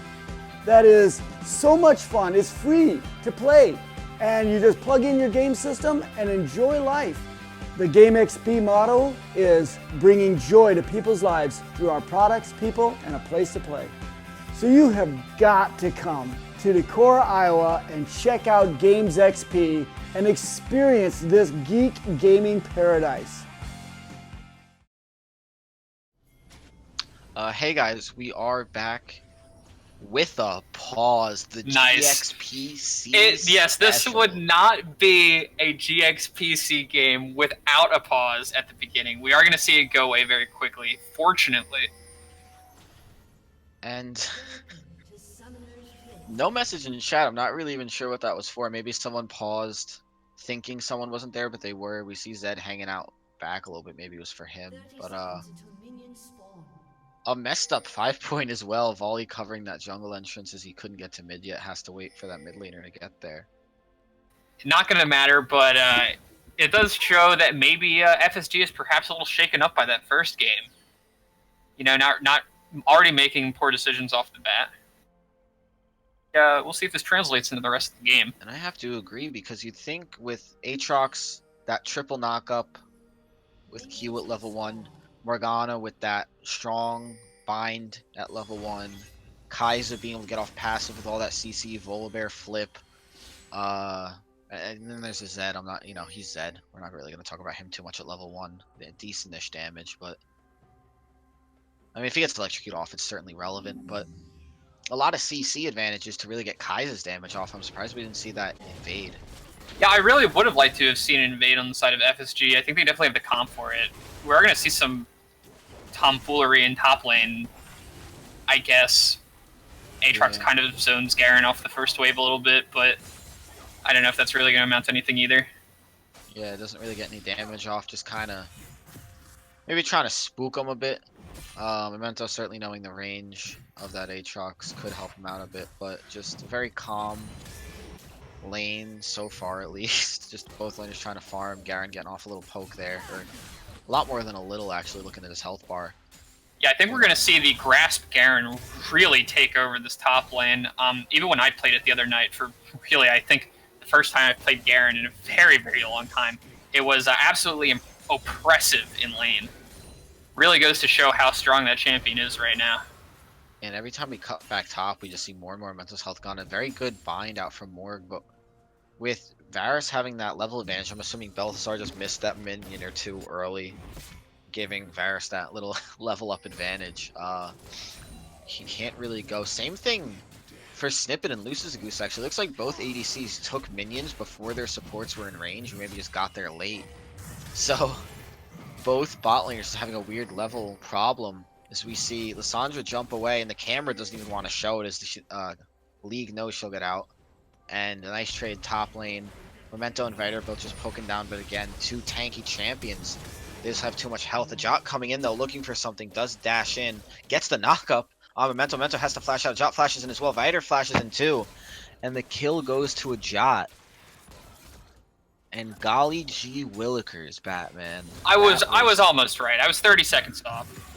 that is so much fun. It's free to play, and you just plug in your game system and enjoy life. The GXPC motto is bringing joy to people's lives through our products, people, and a place to play. So you have got to come to Decorah, Iowa and check out GXPC and experience this geek gaming paradise. Hey guys, we are back with a pause. The Nice. GXPC. Yes, this special. would not be a GXPC game without a pause at the beginning. We are going to see it go away very quickly, fortunately. And no message in chat. I'm not really even sure what that was for. Maybe someone paused thinking someone wasn't there, but they were. We see Zed hanging out back a little bit. Maybe it was for him. But a messed up 5-point as well. Volley covering that jungle entrance as he couldn't get to mid yet. Has to wait for that mid laner to get there. Not going to matter, but it does show that maybe FSG is perhaps a little shaken up by that first game. You know, not already making poor decisions off the bat. We'll see if this translates into the rest of the game. And I have to agree, because you'd think with Aatrox, that triple knockup with Q at level 1, Morgana with that strong bind at level 1, Kai'Sa being able to get off passive with all that CC, Volibear flip, and then there's a Zed. I'm not, he's Zed. We're not really going to talk about him too much at level 1. Decent-ish damage, but I mean, if he gets electrocuted off, it's certainly relevant, but a lot of CC advantages to really get Kai'Sa's damage off. I'm surprised we didn't see that invade. Yeah, I really would have liked to have seen an invade on the side of FSG. I think they definitely have the comp for it. We're going to see some tomfoolery in top lane, I guess. Aatrox kind of zones Garen off the first wave a little bit, but I don't know if that's really going to amount to anything either. Yeah, it doesn't really get any damage off, just kind of maybe trying to spook him a bit. Memento certainly knowing the range of that Aatrox could help him out a bit, but just a very calm lane so far at least. Just both laners trying to farm, Garen getting off a little poke there, or a lot more than a little actually looking at his health bar. Yeah, I think we're going to see the Grasp Garen really take over this top lane. Even when I played it the other night, for really, I think the first time I played Garen in a very, very long time, it was absolutely oppressive in lane. Really goes to show how strong that champion is right now. And every time we cut back top, we just see more and more Memento's health gone. A very good bind out from Morg, but with Varus having that level advantage, I'm assuming Balthasar just missed that minion or two early, giving Varus that little level up advantage. He can't really go. Same thing for Snippet and Lucis Goose, actually. Looks like both ADCs took minions before their supports were in range, or maybe just got there late. So both bot laners having a weird level problem as we see Lissandra jump away, and the camera doesn't even want to show it as the League knows she'll get out. And a nice trade top lane. Memento and Vader both just poking down, but again, two tanky champions. They just have too much health. The Jot coming in though, looking for something, does dash in, gets the knockup on Memento. Memento has to flash out. Jot flashes in as well. Vader flashes in too. And the kill goes to a Jot. And golly gee willikers, Batman. I was almost right. I was 30 seconds off.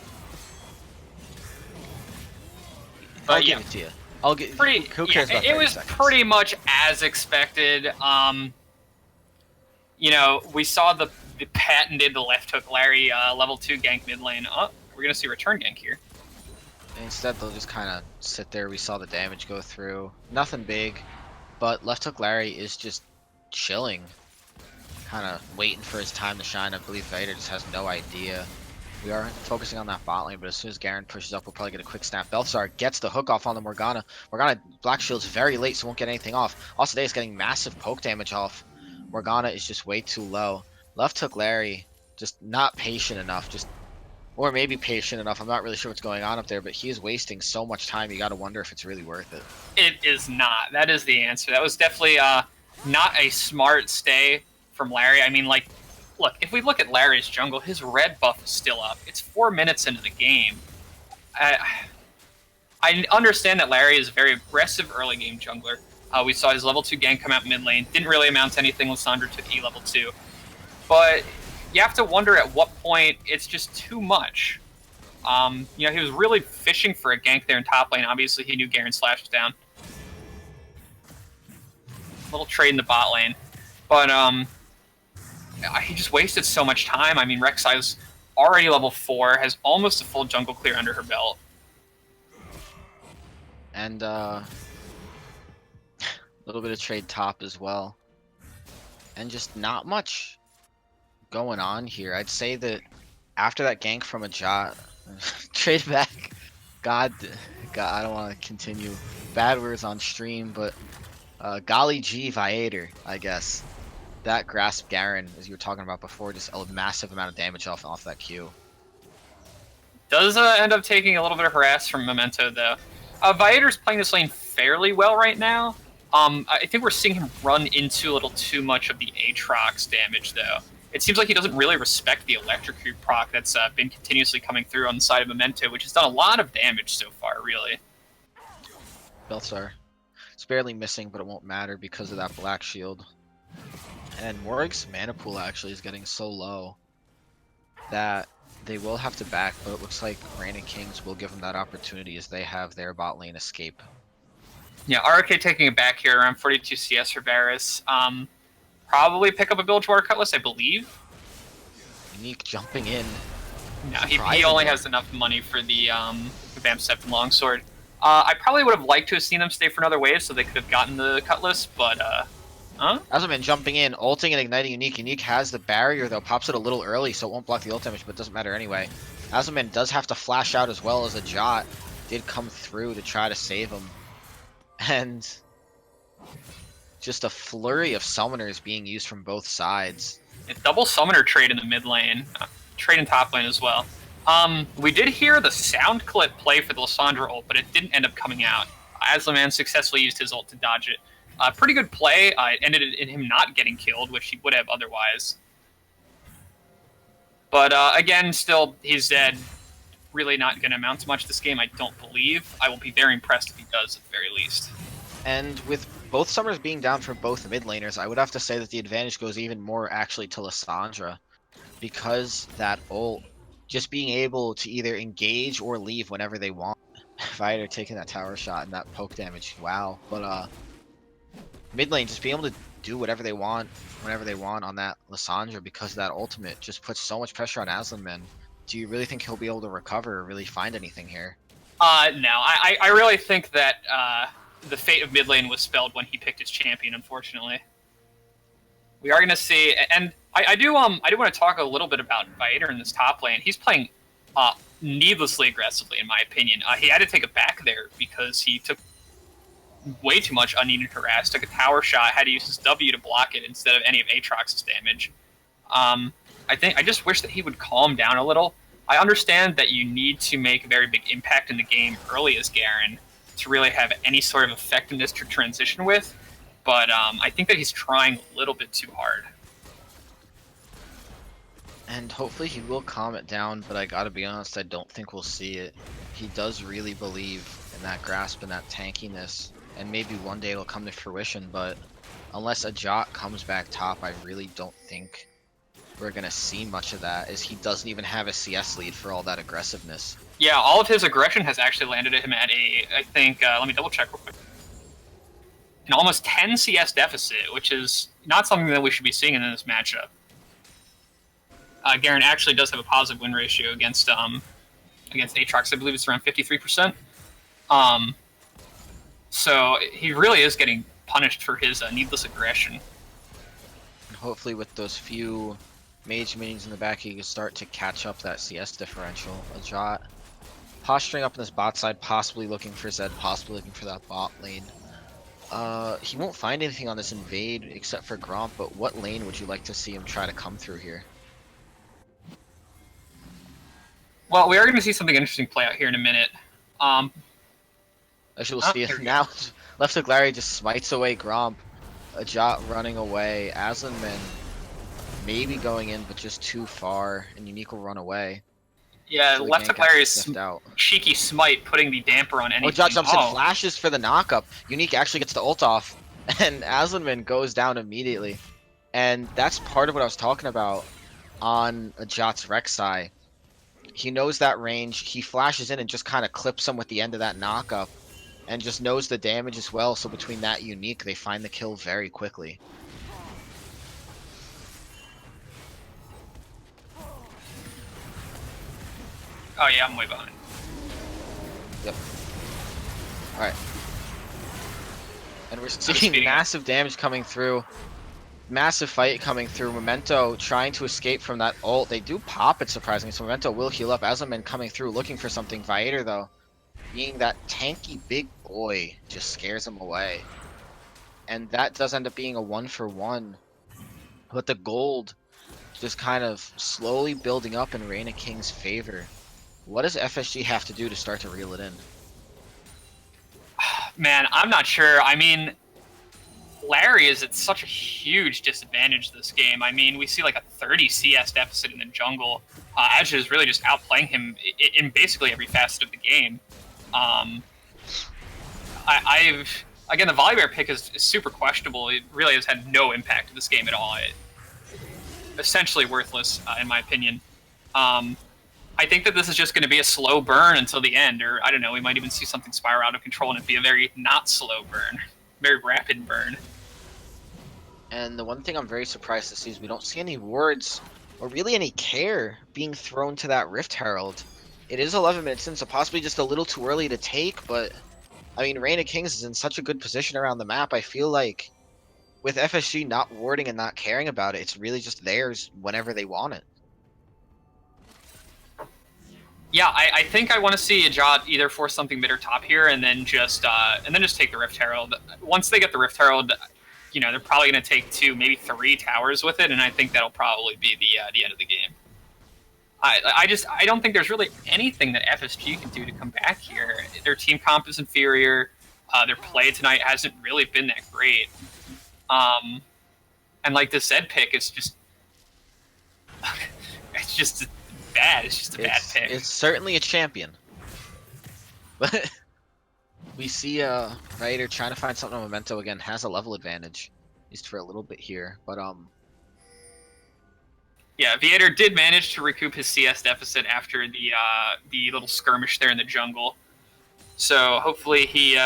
I'll give it to you. I'll get pretty. Who cares about 30 it was seconds? pretty much as expected. You know, we saw the patented left hook Larry level 2 gank mid lane. Oh, we're gonna see return gank here. Instead, they'll just kind of sit there. We saw the damage go through. Nothing big, but left hook Larry is just chilling, kind of waiting for his time to shine. I believe Vader just has no idea. We are focusing on that bot lane, but as soon as Garen pushes up, we'll probably get a quick snap. Balthasar gets the hook off on the Morgana. Morgana Black Shield's very late, so won't get anything off. Also, today is getting massive poke damage off Morgana is just way too low. Left took Larry, just not patient enough, or maybe patient enough. I'm not really sure what's going on up there, but he is wasting so much time. You got to wonder if it's really worth it. It is not. That is the answer. That was definitely not a smart stay from Larry. I mean, like, look, if we look at Larry's jungle, his red buff is still up. It's 4 minutes into the game. I understand that Larry is a very aggressive early game jungler. We saw his level 2 gank come out mid lane. Didn't really amount to anything. Lissandra took E level 2. But you have to wonder at what point it's just too much. You know, he was really fishing for a gank there in top lane. Obviously, he knew Garen Slash was down. Little trade in the bot lane. But he just wasted so much time. I mean, Rek'Sai's already level 4, has almost a full jungle clear under her belt. And a little bit of trade top as well. And just not much going on here. I'd say that after that gank from a Jot, trade back. God, I don't want to continue bad words on stream, but Golly G Viator, I guess. That grasp Garen, as you were talking about before, just a massive amount of damage off that Q. Does end up taking a little bit of harass from Memento, though. Viator's playing this lane fairly well right now. I think we're seeing him run into a little too much of the Aatrox damage, though. It seems like he doesn't really respect the Electrocute proc that's been continuously coming through on the side of Memento, which has done a lot of damage so far, really. Belsar. It's barely missing, but it won't matter because of that black shield. And Morg's mana pool actually is getting so low that they will have to back, but it looks like Reigning Kings will give them that opportunity as they have their bot lane escape. Yeah, RK taking it back here, around 42 CS for Varus. Probably pick up a Bilgewater Cutlass, I believe. Unique jumping in. No, he only has enough money for the Vamp Step and Longsword. I probably would have liked to have seen them stay for another wave so they could have gotten the Cutlass, but Azulman jumping in, ulting and igniting Unique. Unique has the barrier though, pops it a little early so it won't block the ult damage, but it doesn't matter anyway. Azulman does have to flash out as well as a Jot did come through to try to save him. And just a flurry of summoners being used from both sides. A double summoner trade in the mid lane, trade in top lane as well. We did hear the sound clip play for the Lissandra ult, but it didn't end up coming out. Azulman successfully used his ult to dodge it. Pretty good play. It ended in him not getting killed, which he would have otherwise. But again, still, he's dead. Really not going to amount to much this game, I don't believe. I will be very impressed if he does, at the very least. And with both summoners being down for both mid laners, I would have to say that the advantage goes even more actually to Lissandra. Because that ult, just being able to either engage or leave whenever they want. Viator taking that tower shot and that poke damage, wow. But mid lane, just being able to do whatever they want, whenever they want on that Lissandra because that ultimate just puts so much pressure on Azulman. Do you really think he'll be able to recover or really find anything here? No, I really think that the fate of mid lane was spelled when he picked his champion, unfortunately. We are going to see, and I do want to talk a little bit about Viator in this top lane. He's playing needlessly aggressively, in my opinion. He had to take it back there because he took way too much unneeded harass, took a tower shot, had to use his W to block it instead of any of Aatrox's damage. I just wish that he would calm down a little. I understand that you need to make a very big impact in the game early as Garen to really have any sort of effectiveness to transition with, but I think that he's trying a little bit too hard. And hopefully he will calm it down, but I gotta be honest, I don't think we'll see it. He does really believe in that grasp and that tankiness, and maybe one day it'll come to fruition, but unless a Jot comes back top, I really don't think we're gonna see much of that, as he doesn't even have a CS lead for all that aggressiveness. Yeah, all of his aggression has actually landed him at a, I think, let me double check real quick, an almost 10 CS deficit, which is not something that we should be seeing in this matchup. Garen actually does have a positive win ratio against Aatrox. I believe it's around 53%. So he really is getting punished for his needless aggression. And hopefully with those few mage minions in the back, he can start to catch up that CS differential. A Jot posturing up in this bot side, possibly looking for Zed, possibly looking for that bot lane. He won't find anything on this invade except for Gromp, but what lane would you like to see him try to come through here? Well, we are going to see something interesting play out here in a minute. Actually, we'll see here it we now. Left hook Larry just smites away Gromp. A Jot running away. Aslanman maybe going in, but just too far, and Unique will run away. Yeah, So the left gank hook actually Larry's sniffed out. cheeky smite putting the damper on anything. Oh, Jot jumps in, flashes for the knockup. Unique actually gets the ult off, and Aslanman goes down immediately. And that's part of what I was talking about on a Jot's Rek'Sai. He knows that range. He flashes in and just kind of clips him with the end of that knockup, and just knows the damage as well. So between that Unique, they find the kill very quickly. Oh yeah, I'm way behind. Yep. Alright. And we're seeing speeding up. massive damage coming through. Massive fight coming through. Memento trying to escape from that ult. They do pop it, surprisingly, so Memento will heal up. Aslanman coming through, looking for something. Viator, though, being that tanky big boy, just scares him away. And that does end up being a 1-for-1. But the gold just kind of slowly building up in Reign of King's favor. What does FSG have to do to start to reel it in? Man, I'm not sure. I mean, Larry is at such a huge disadvantage this game. I mean, we see like a 30 CS deficit in the jungle. Azure is really just outplaying him in basically every facet of the game. Again, the Volibear pick is super questionable. It really has had no impact to this game at all. Essentially worthless, in my opinion. I think that this is just going to be a slow burn until the end, or I don't know, we might even see something spiral out of control and it be a very not slow burn, very rapid burn. And the one thing I'm very surprised to see is we don't see any wards or really any care being thrown to that Rift Herald. It is 11 minutes in, so possibly just a little too early to take, but I mean, Reign of Kings is in such a good position around the map. I feel like with FSG not warding and not caring about it, it's really just theirs whenever they want it. Yeah, I think I want to see a Jot either force something mid or top here, and then just take the Rift Herald. Once they get the Rift Herald, you know, they're probably going to take 2, maybe 3 towers with it, and I think that'll probably be the end of the game. I don't think there's really anything that FSG can do to come back here. Their team comp is inferior. Their play tonight hasn't really been that great. And like the Zed pick is just, it's just bad. It's just a bad pick. It's certainly a champion. But we see Raider trying to find something on Memento again, has a level advantage. At least for a little bit here. But yeah, Viator did manage to recoup his CS deficit after the little skirmish there in the jungle. So hopefully he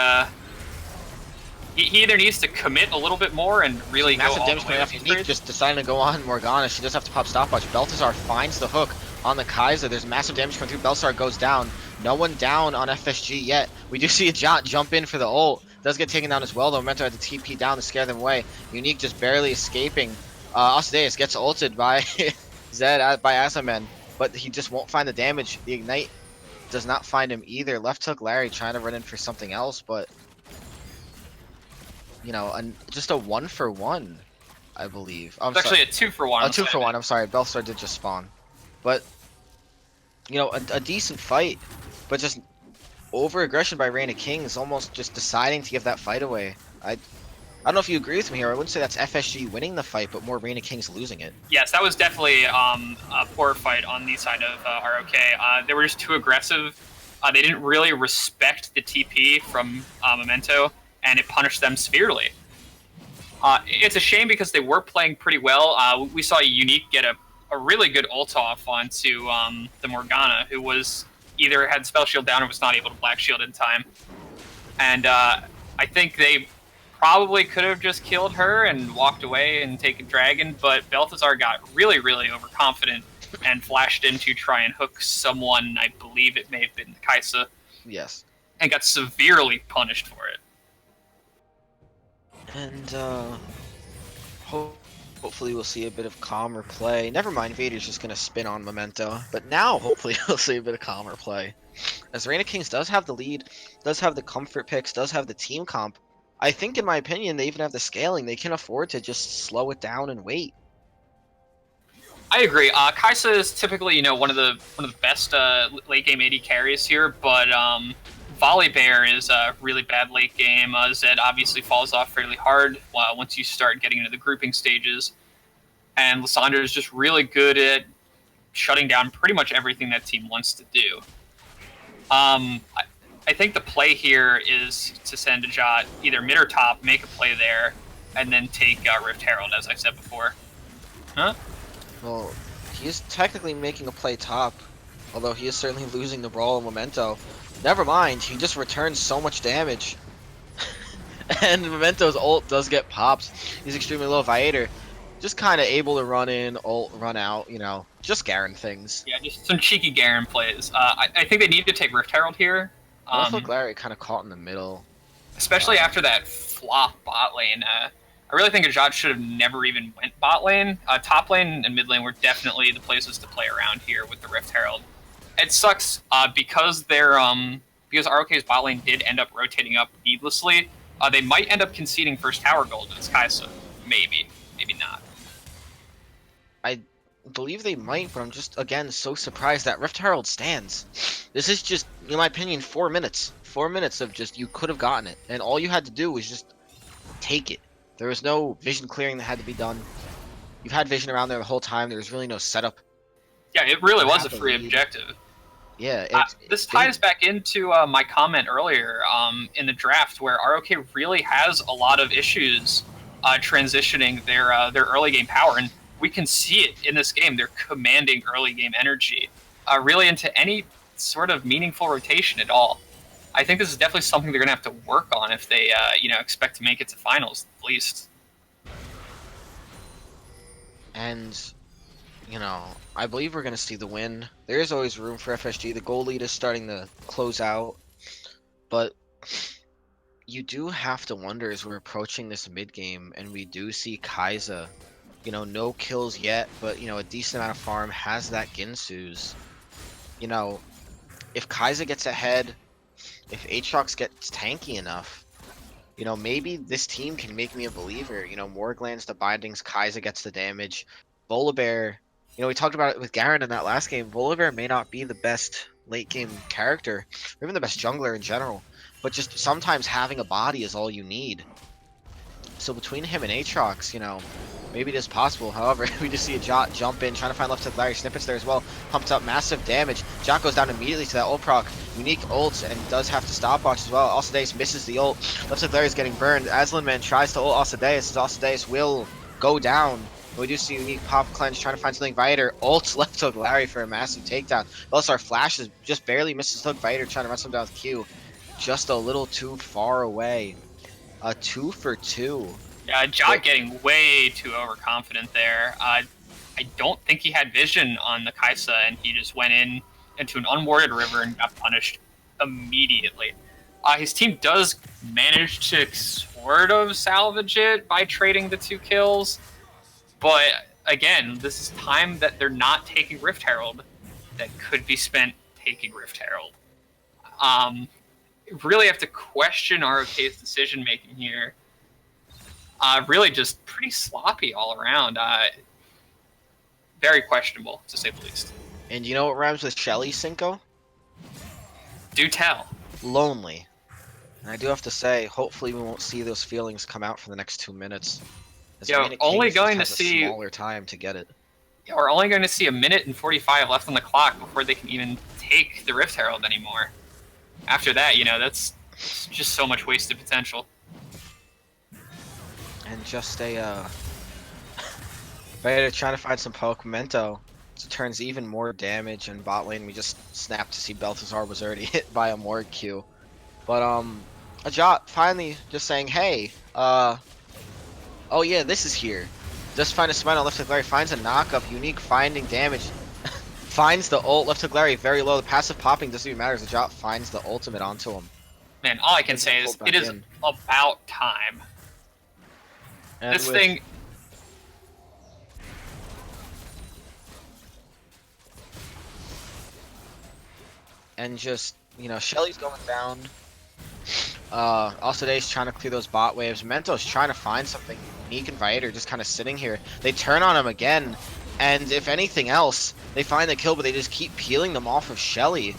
either needs to commit a little bit more and really go massive all damage the way coming up off the Unique, bridge. just deciding to go on Morgana. She does have to pop stopwatch. Balthazar finds the hook on the Kaiser. There's massive damage coming through. Balthazar goes down. No one down on FSG yet. We do see a Jot jump in for the ult. Does get taken down as well, though. Memento had to TP down to scare them away. Unique just barely escaping. Asdeus gets ulted by Zed, by Aslanman, but he just won't find the damage. The Ignite does not find him either. Left hook Larry trying to run in for something else, but you know, just a 1-for-1, I believe. It's actually a 2-for-1. A 2-for-1. I'm sorry, Balthazar did just spawn, but you know, a decent fight, but just over aggression by Reign of Kings, almost just deciding to give that fight away. I don't know if you agree with me here. I wouldn't say that's FSG winning the fight, but more Reign of Kings losing it. Yes, that was definitely a poor fight on the side of ROK. They were just too aggressive. They didn't really respect the TP from Memento, and it punished them severely. It's a shame because they were playing pretty well. We saw Unique get a really good ult off onto the Morgana, who was either had spell shield down or was not able to black shield in time. And I think they probably could have just killed her and walked away and taken Dragon, but Balthazar got really, really overconfident and flashed in to try and hook someone. I believe it may have been Kaisa. Yes. And got severely punished for it. And hopefully we'll see a bit of calmer play. Never mind, Vader's just gonna spin on Memento, but now hopefully we'll see a bit of calmer play. As Reign of Kings does have the lead, does have the comfort picks, does have the team comp, I think, in my opinion, they even have the scaling. They can afford to just slow it down and wait. I agree. Kaisa is typically, one of the best late game AD carries here, but Volley Bear is a really bad late game. Zed obviously falls off fairly hard once you start getting into the grouping stages, and Lissandra is just really good at shutting down pretty much everything that team wants to do. I think the play here is to send a Jot either mid or top, make a play there, and then take Rift Herald, as I said before. Huh? Well, he is technically making a play top, although he is certainly losing the brawl in Memento. Never mind, he just returns so much damage. And Memento's ult does get popped. He's extremely low. Viator just kind of able to run in, ult, run out, just Garen things. Yeah, just some cheeky Garen plays. I think they need to take Rift Herald here. Larry kind of caught in the middle. Especially after that flop bot lane. I really think Ajad should have never even went bot lane. Top lane and mid lane were definitely the places to play around here with the Rift Herald. It sucks because ROK's bot lane did end up rotating up needlessly. They might end up conceding first tower gold to Kaisa. Maybe not. I believe they might, but I'm just, again, so surprised that Rift Herald stands. This is just, in my opinion, 4 minutes. 4 minutes of just, you could have gotten it. And all you had to do was just take it. There was no vision clearing that had to be done. You've had vision around there the whole time. There was really no setup. Yeah, it really was a free objective. Yeah. This ties back into my comment earlier in the draft, where ROK really has a lot of issues transitioning their early game power, and we can see it in this game. They're commanding early game energy, really into any sort of meaningful rotation at all. I think this is definitely something they're going to have to work on if they, expect to make it to finals, at least. And, I believe we're going to see the win. There is always room for FSG. The goal lead is starting to close out. But you do have to wonder as we're approaching this mid-game, and we do see Kaisa, no kills yet, but, a decent amount of farm, has that Ginsu's. If Kaisa gets ahead, if Aatrox gets tanky enough, maybe this team can make me a believer. Morglan's the bindings, Kaisa gets the damage. Volibear, we talked about it with Garen in that last game. Volibear may not be the best late game character, or even the best jungler in general, but just sometimes having a body is all you need. So between him and Aatrox, maybe it is possible. However, we just see a Jot jump in, trying to find left to Larry. Snippets there as well. Pumps up massive damage. Jot goes down immediately to that ult proc. Unique ults and does have to stopwatch as well. Alcideus misses the ult. Left to Larry's getting burned. Aslanman tries to ult Alcideus. Alcideus will go down. We do see Unique pop cleanse, trying to find something. Viator ults left hook Larry for a massive takedown. Velisar flashes, just barely misses hook. Viator trying to run some down with Q. Just a little too far away. A 2 for 2. Yeah, Jot getting way too overconfident there. I don't think he had vision on the Kaisa, and he just went into an unwarded river and got punished immediately. His team does manage to sort of salvage it by trading the 2 kills, but again, this is time that they're not taking Rift Herald that could be spent taking Rift Herald. Really have to question ROK's decision making here. Really just pretty sloppy all around. Very questionable, to say the least. And you know what rhymes with Shelly, Cinco? Do tell. Lonely. And I do have to say, hopefully we won't see those feelings come out for the next 2 minutes. Yeah, only going to see a smaller time to get it. Yeah, we're only going to see 1 minute and 45 left on the clock before they can even take the Rift Herald anymore. After that, that's just so much wasted potential. And just a, trying to find some poke. Memento turns even more damage, and bot lane we just snapped to see Balthazar was already hit by a Morg Q. But, Ajat finally just saying, hey, oh yeah, this is here. Just find a smite on left hook Larry, finds a knock-up, Unique finding damage. Finds the ult, left hook Larry very low. The passive popping doesn't even matter as Ajat finds the ultimate onto him. Man, all I can say is it is about time. And this thing... And just, Shelly's going down. Alcide's trying to clear those bot waves. Mento's trying to find something. Unique and Viator just kind of sitting here. They turn on him again, and if anything else, they find the kill, but they just keep peeling them off of Shelly.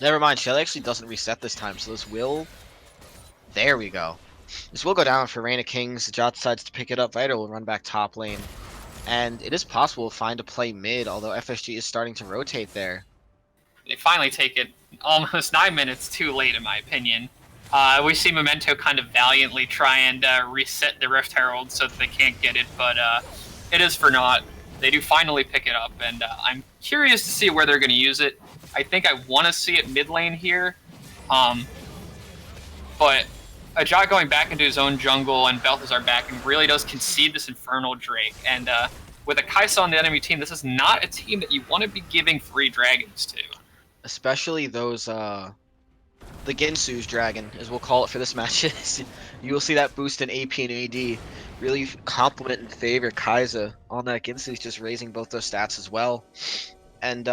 Never mind, Shelly actually doesn't reset this time, so this will... There we go. This will go down for Reign of Kings. Jot decides to pick it up. Viator will run back top lane. And it is possible to find a play mid, although FSG is starting to rotate there. They finally take it almost 9 minutes too late, in my opinion. We see Memento kind of valiantly try and reset the Rift Herald so that they can't get it, but it is for naught. They do finally pick it up, and I'm curious to see where they're going to use it. I think I want to see it mid lane here, but Ajat going back into his own jungle and Balthazar backing really does concede this Infernal Drake, and with a Kaisa on the enemy team, this is not a team that you want to be giving free dragons to. Especially those, the Ginsu's dragon, as we'll call it for this match. You will see that boost in AP and AD really complement and favor Kaisa on that. Ginsu's just raising both those stats as well. And,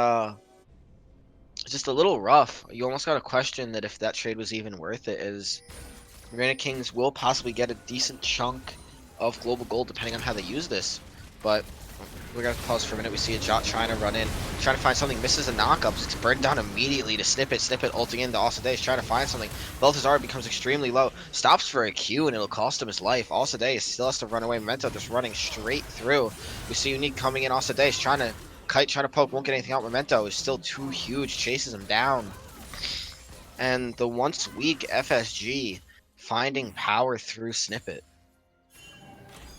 just a little rough. You almost got a question that if that trade was even worth it, as Reign of Kings will possibly get a decent chunk of global gold depending on how they use this. But we're going to pause for a minute. We see a Jot trying to run in, trying to find something, misses a knockup. It's burned down immediately to Snippet. Snippet ulting in. The Alcide is trying to find something. Balthazar becomes extremely low. Stops for a Q and it'll cost him his life. Alcide still has to run away. Memento just running straight through. We see Unique coming in. Alcide is trying to kite, trying to poke, won't get anything out. Memento is still too huge, chases him down. And the once weak FSG finding power through Snippet.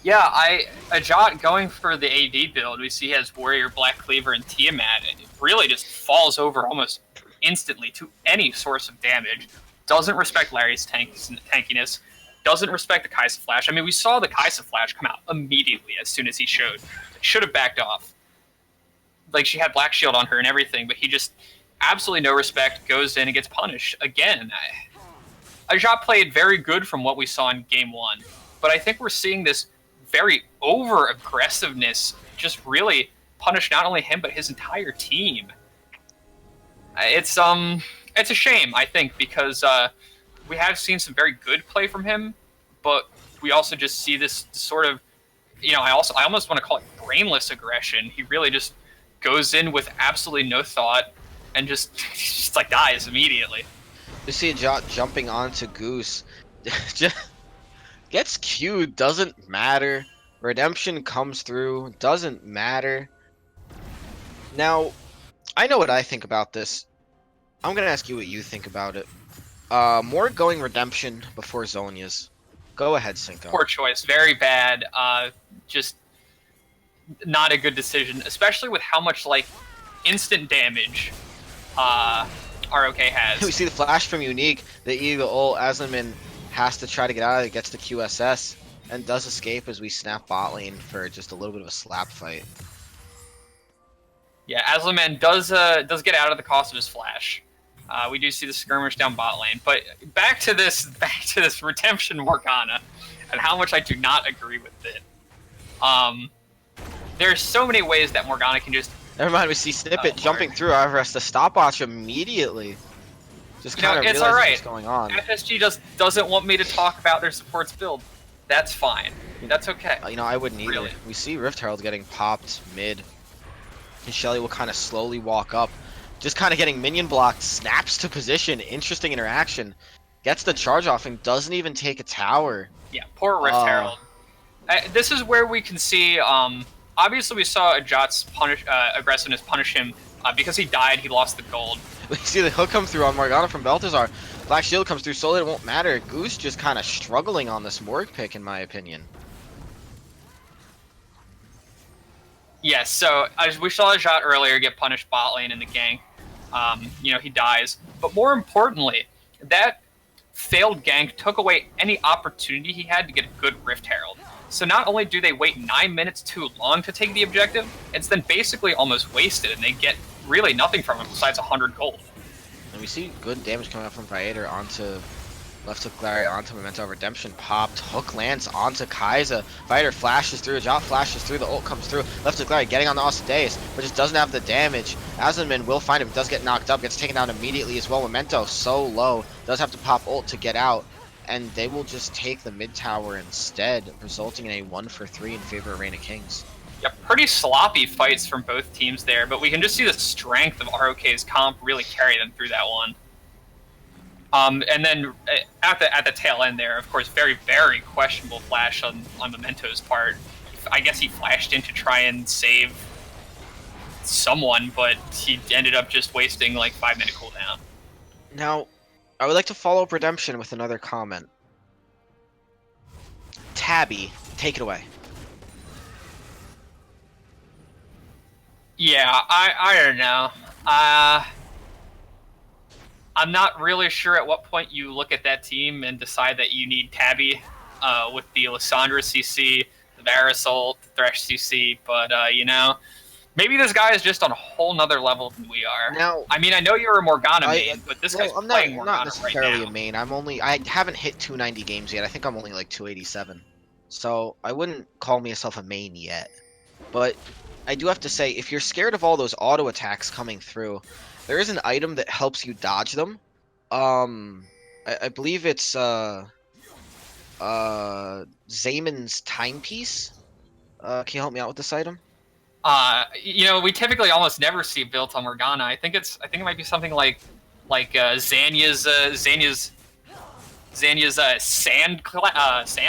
Yeah, Ajat going for the AD build, we see he has Warrior, Black Cleaver, and Tiamat, and it really just falls over almost instantly to any source of damage. Doesn't respect Larry's tankiness, doesn't respect the Kaisa Flash. I mean, we saw the Kaisa Flash come out immediately as soon as he showed. Should have backed off. Like, she had Black Shield on her and everything, but he just absolutely no respect, goes in and gets punished. Again, Ajat played very good from what we saw in Game 1, but I think we're seeing this very over-aggressiveness just really punish not only him, but his entire team. It's a shame, I think, because we have seen some very good play from him, but we also just see this sort of, you know, I almost want to call it brainless aggression. He really just goes in with absolutely no thought and just like dies immediately. You see a Jot jumping onto Goose. Just gets Q'd, doesn't matter. Redemption comes through, doesn't matter. Now, I know what I think about this. I'm gonna ask you what you think about it. More going Redemption before Zhonya's. Go ahead, Cinco. Poor choice, very bad. Just not a good decision, especially with how much like instant damage ROK has. We see the flash from Unique, the Eagle ult. Aslan has to try to get out of it, gets the QSS, and does escape as we snap bot lane for just a little bit of a slap fight. Yeah, Aslan does get out of the cost of his flash. We do see the skirmish down bot lane, but back to this Redemption Morgana, and how much I do not agree with it. There's so many ways that Morgana can just... Never mind, we see Snippet jumping through, however, has to stopwatch immediately. Just kind of it's realizing alright. what's going on. FSG just doesn't want me to talk about their support's build. That's fine. That's okay. You know, I wouldn't either. Really. We see Rift Herald getting popped mid. And Shelly will kind of slowly walk up. Just kind of getting minion blocked, snaps to position, interesting interaction. Gets the charge off and doesn't even take a tower. Yeah, poor Rift Herald. This is where we can see, obviously we saw Ajat's aggressiveness punish him. Because he died, he lost the gold. We see the hook come through on Morgana from Balthazar. Black Shield comes through, Solar, it won't matter. Goose just kind of struggling on this Morg pick, in my opinion. Yes, so we saw Ajat earlier get punished bot lane in the gank. You know, he dies. But more importantly, that failed gank took away any opportunity he had to get a good Rift Herald. So not only do they wait 9 minutes too long to take the objective, it's then basically almost wasted, and they get really nothing from him besides 100 gold. And we see good damage coming out from Viator onto Left hook Larry onto Memento. Redemption popped. Hook lands onto Kaiser. Fighter flashes through. Jot flashes through. The ult comes through. Left hook Larry getting on the Ossideus, but just doesn't have the damage. Aslanman will find him. Does get knocked up. Gets taken down immediately as well. Memento so low. Does have to pop ult to get out. And they will just take the mid tower instead, resulting in a 1-for-3 in favor of Reign of Kings. Yeah, pretty sloppy fights from both teams there, but we can just see the strength of ROK's comp really carry them through that one. And then at the tail end there, of course, very, very questionable flash on Memento's part. I guess he flashed in to try and save someone, but he ended up just wasting like 5-minute cooldown. Now, I would like to follow up Redemption with another comment. Tabby, take it away. Yeah, I don't know. I'm not really sure at what point you look at that team and decide that you need Tabby with the Lissandra CC, the Varus ult, the Thresh CC, but you know, maybe this guy is just on a whole nother level than we are. Now, I mean, I know you're a Morgana main, but this guy's playing I'm Morgana not necessarily right now. a main. I haven't hit 290 games yet. I think I'm only like 287. So I wouldn't call myself a main yet. But I do have to say, if you're scared of all those auto attacks coming through, there is an item that helps you dodge them. I believe it's Zayman's timepiece. Can you help me out with this item? You know, we typically almost never see it built on Morgana. I think it might be something like Zanya's sand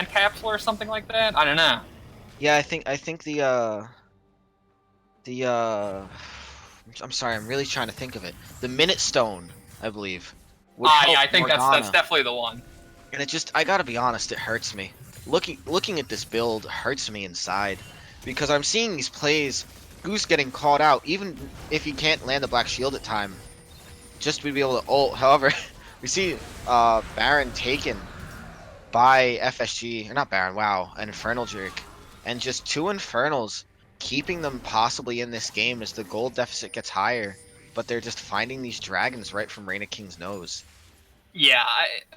capsule or something like that. I don't know. Yeah, I think I'm sorry, I'm really trying to think of it. The Minute Stone, I believe. Yeah, I think that's definitely the one. And it just, I gotta be honest, it hurts me. Looking at this build hurts me inside. Because I'm seeing these plays, Goose getting called out, even if he can't land the Black Shield at time, just to be able to ult. However, we see Baron taken by FSG, or not Baron, wow, an Infernal Jerk. And just 2 Infernals, keeping them possibly in this game as the gold deficit gets higher. But they're just finding these dragons right from Reign of King's nose. Yeah,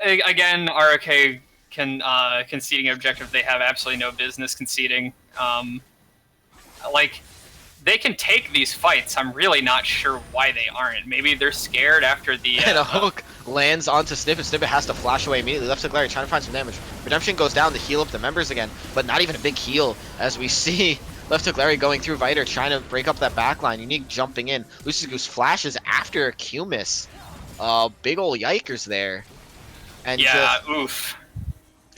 again, ROK conceding an objective they have absolutely no business conceding. Like, they can take these fights. I'm really not sure why they aren't. Maybe they're scared after the... and a hook lands onto Snippet. Snippet has to flash away immediately. Left hook Larry trying to find some damage. Redemption goes down to heal up the members again, but not even a big heal, as we see Left hook Larry going through Viter, trying to break up that backline. Unique jumping in. Lucius Goose flashes after a Q miss. Big ol' yikers there. And yeah, oof.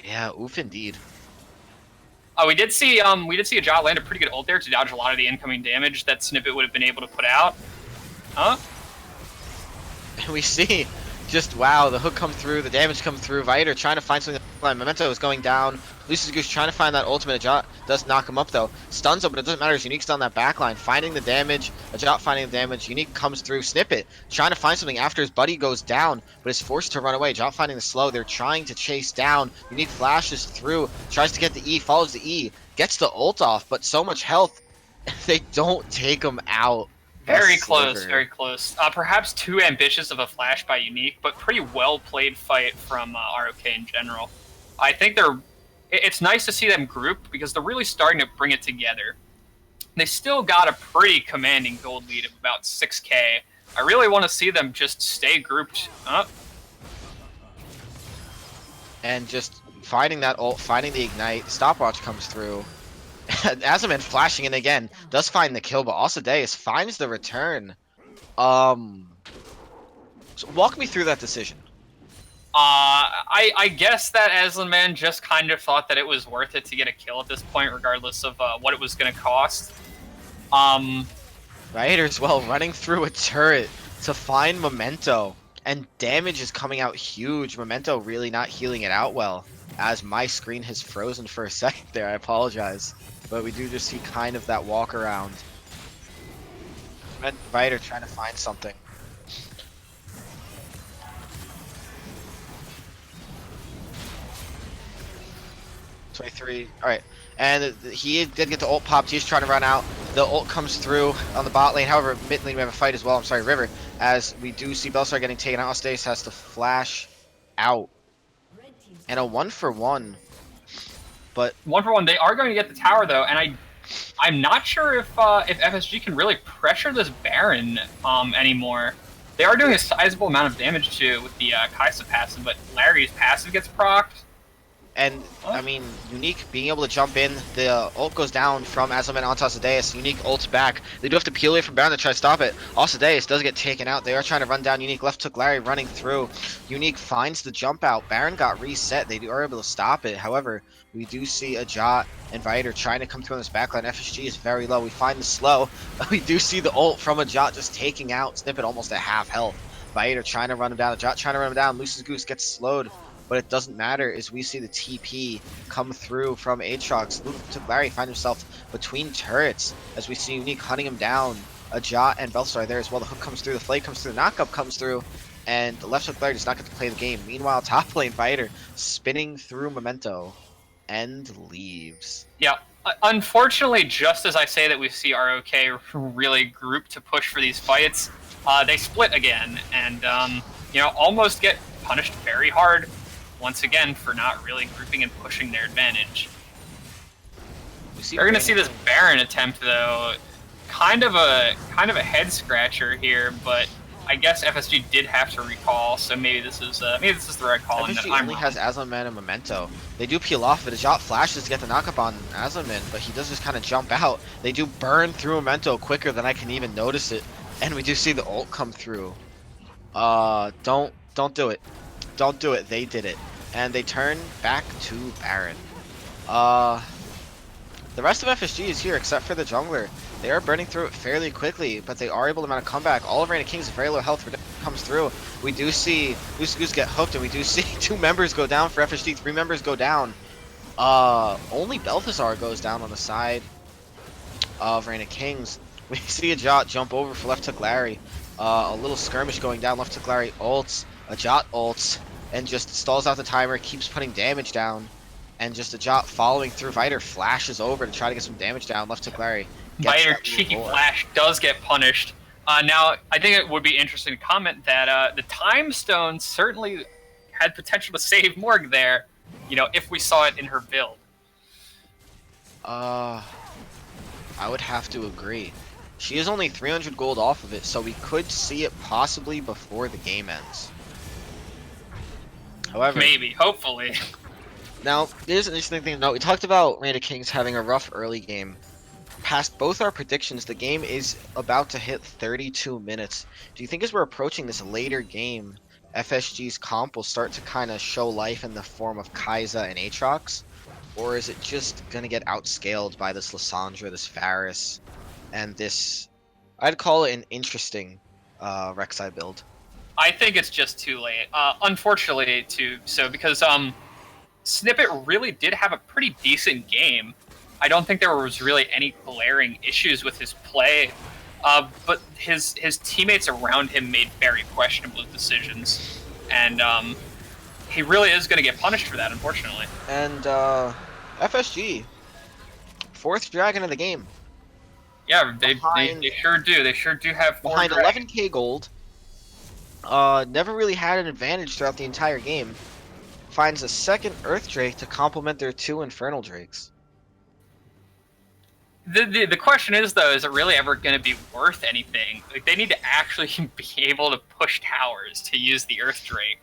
Yeah, oof indeed. Oh, we did see a Jot land a pretty good ult there to dodge a lot of the incoming damage that Snippet would have been able to put out. Huh? And we see just, wow, the hook come through, the damage come through. Viter trying to find something. Memento is going down. Lucius Goose trying to find that ultimate. Jot does knock him up though. Stuns him, but it doesn't matter. Unique's on that backline, finding the damage. Jot finding the damage. Unique comes through. Snippet trying to find something after his buddy goes down, but is forced to run away. Jot finding the slow. They're trying to chase down. Unique flashes through, tries to get the E, follows the E, gets the ult off, but so much health, they don't take him out. Very close, very close. Perhaps too ambitious of a flash by Unique, but pretty well played fight from ROK in general. I think it's nice to see them group because they're really starting to bring it together. They still got a pretty commanding gold lead of about 6K. I really want to see them just stay grouped up. And just finding that ult, finding the ignite, stopwatch comes through. Azaman flashing in again, does find the kill, but Ossideus finds the return. So walk me through that decision. I guess that Aslanman just kind of thought that it was worth it to get a kill at this point, regardless of what it was going to cost. Raiders, well, running through a turret to find Memento, and damage is coming out huge. Memento really not healing it out well, as my screen has frozen for a second there. I apologize, but we do just see kind of that walk around. Raiders trying to find something. All right, and he did get the ult popped. He's trying to run out. The ult comes through on the bot lane. However, mid lane we have a fight as well. I'm sorry, River, as we do see Bellstar getting taken out. Stace has to flash out. And a 1-for-1. But 1-for-1. They are going to get the tower though, and I'm not sure if FSG can really pressure this Baron anymore. They are doing a sizable amount of damage to with the Kaisa passive, but Larry's passive gets procced. And, I mean, Unique being able to jump in, the ult goes down from Azleman onto Asadeus. Unique ults back. They do have to peel away from Baron to try to stop it. Asadeus does get taken out. They are trying to run down Unique. Left took Larry running through. Unique finds the jump out. Baron got reset. They are able to stop it. However, we do see a Jot and Vider trying to come through on this backline. FSG is very low. We find the slow. We do see the ult from a Jot just taking out Snippet almost at half health. Vider trying to run him down. A Jot trying to run him down. Lucius Goose gets slowed. But it doesn't matter as we see the TP come through from Aatrox. Luke took Larry, find himself between turrets as we see Unique hunting him down. A Jot and Bellstar there as well. The hook comes through, the flake comes through, the knockup comes through, and the left hook Larry does not get to play the game. Meanwhile, top lane Fighter spinning through Memento and leaves. Yeah, unfortunately, just as I say that we see ROK really group to push for these fights, they split again and almost get punished very hard. Once again, for not really grouping and pushing their advantage. They're going to see this Baron attempt, though. Kind of a head scratcher here, but I guess FSG did have to recall, so maybe this is the right call. FSG only has Azleman and Memento. They do peel off, but a Jot flashes to get the knockup on Azleman, but he does just kind of jump out. They do burn through Memento quicker than I can even notice it, and we do see the ult come through. Don't do it. Don't do it. They did it. And they turn back to Baron. The rest of FSG is here except for the jungler. They are burning through it fairly quickly, but they are able to mount a comeback. All of Reign of Kings very low health comes through. We do see Lucius Goose get hooked, and we do see 2 members go down for FSG. 3 members go down. Only Balthazar goes down on the side of Reign of Kings. We see a Jot jump over for left hook Larry. A little skirmish going down. Left hook Larry ults. A Jot ults. And just stalls out the timer, keeps putting damage down, and just a Jot following through. Vider flashes over to try to get some damage down. Left to Larry. Vider cheeky flash does get punished. Now, I think it would be interesting to comment that the Time Stone certainly had potential to save Morg there, if we saw it in her build. I would have to agree. She is only 300 gold off of it, so we could see it possibly before the game ends. However, maybe, hopefully. Now, there's an interesting thing to note. We talked about Reign of Kings having a rough early game. Past both our predictions, the game is about to hit 32 minutes. Do you think as we're approaching this later game, FSG's comp will start to kind of show life in the form of Kaisa and Aatrox? Or is it just going to get outscaled by this Lissandra, this Varus, and this... I'd call it an interesting Rek'Sai build. I think it's just too late. Unfortunately, because Snippet really did have a pretty decent game. I don't think there was really any glaring issues with his play, but his teammates around him made very questionable decisions, and he really is going to get punished for that, unfortunately. And FSG, 4th dragon of the game. Yeah, they sure do. They sure do have 4 behind dragons. 11k gold. Never really had an advantage throughout the entire game. Finds a 2nd Earth Drake to complement their 2 Infernal Drakes. The question is, though, is it really ever going to be worth anything? Like, they need to actually be able to push towers to use the Earth Drake,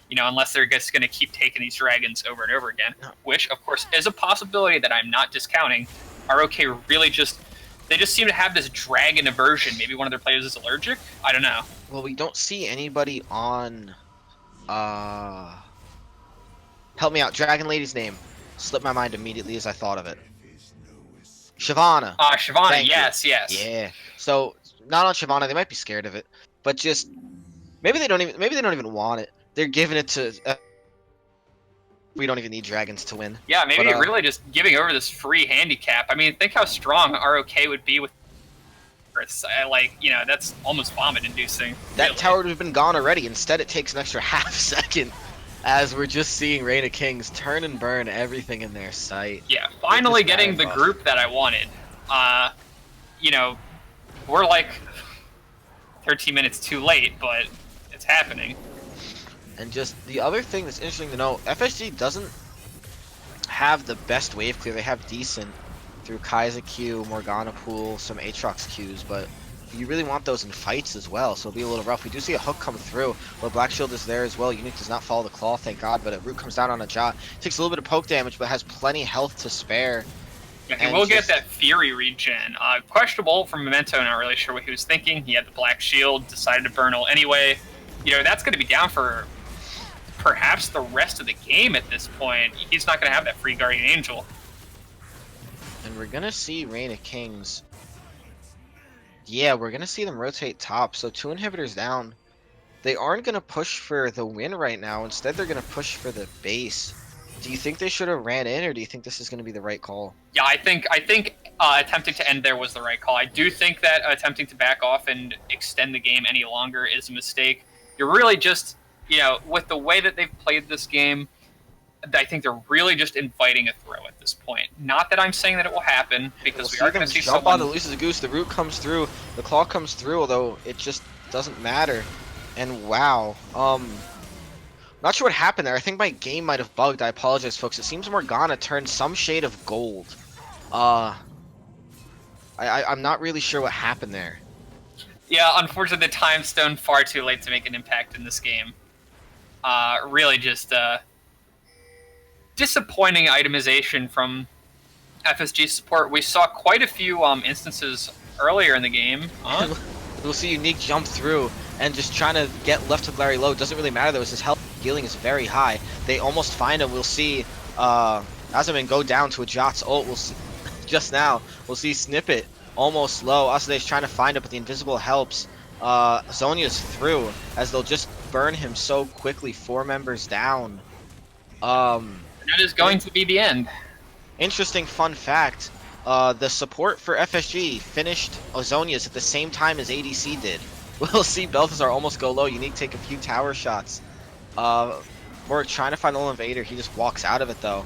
unless they're just going to keep taking these dragons over and over again, which, of course, is a possibility that I'm not discounting. ROK really they just seem to have this dragon aversion. Maybe one of their players is allergic? I don't know. Well, we don't see anybody on... Help me out. Dragon Lady's name. Slipped my mind immediately as I thought of it. Shyvana. Shyvana, Thank yes. Yeah. So, not on Shyvana. They might be scared of it. But just... Maybe they don't even want it. They're giving it to... we don't even need dragons to win. Yeah, maybe really just giving over this free handicap. I mean, think how strong ROK would be with Earths. That's almost vomit-inducing. That really. tower would have been gone already. Instead, it takes an extra half second as we're just seeing Reign of Kings turn and burn everything in their sight. Yeah, finally getting the group that I wanted. We're like 13 minutes too late, but it's happening. And just the other thing that's interesting to know, FSG doesn't have the best wave clear. They have decent through Kaiser Q, Morgana Pool, some Aatrox Qs, but you really want those in fights as well, so it'll be a little rough. We do see a hook come through, but Black Shield is there as well. Unique does not follow the claw, thank God, but a root comes down on a Jot. Takes a little bit of poke damage, but has plenty health to spare. Yeah, he will get that Fury regen. Questionable from Memento, not really sure what he was thinking. He had the Black Shield, decided to burn ult anyway. You know, that's going to be down for perhaps the rest of the game at this point. He's not going to have that free Guardian Angel. And we're going to see Reign of Kings. Yeah, we're going to see them rotate top. So 2 inhibitors down. They aren't going to push for the win right now. Instead, they're going to push for the base. Do you think they should have ran in, or do you think this is going to be the right call? Yeah, I think attempting to end there was the right call. I do think that attempting to back off and extend the game any longer is a mistake. You're really just, you know, with the way that they've played this game, I think they're really just inviting a throw at this point. Not that I'm saying that it will happen, because we are going to see jump someone... on the Lucius Goose. The root comes through, the claw comes through, although it just doesn't matter. And wow, not sure what happened there. I think my game might have bugged. I apologize, folks. It seems Morgana turned some shade of gold. I'm not really sure what happened there. Yeah, unfortunately, the time stone far too late to make an impact in this game. Really just disappointing itemization from FSG support. We saw quite a few instances earlier in the game. We'll see Unique jump through and just trying to get left hook Larry low. Doesn't really matter though, his health healing is very high. They almost find him. We'll see Azaman go down to a Jot's ult. We'll see just now. We'll see Snippet almost low. Asade's trying to find it, but the invisible helps. Zhonya's through as they'll just burn him so quickly. 4 members down. That is going to be the end. Interesting fun fact. The support for FSG finished Ozonia's at the same time as ADC did. We'll see Balthazar almost go low. Unique take a few tower shots. We're trying to find the invader. He just walks out of it though.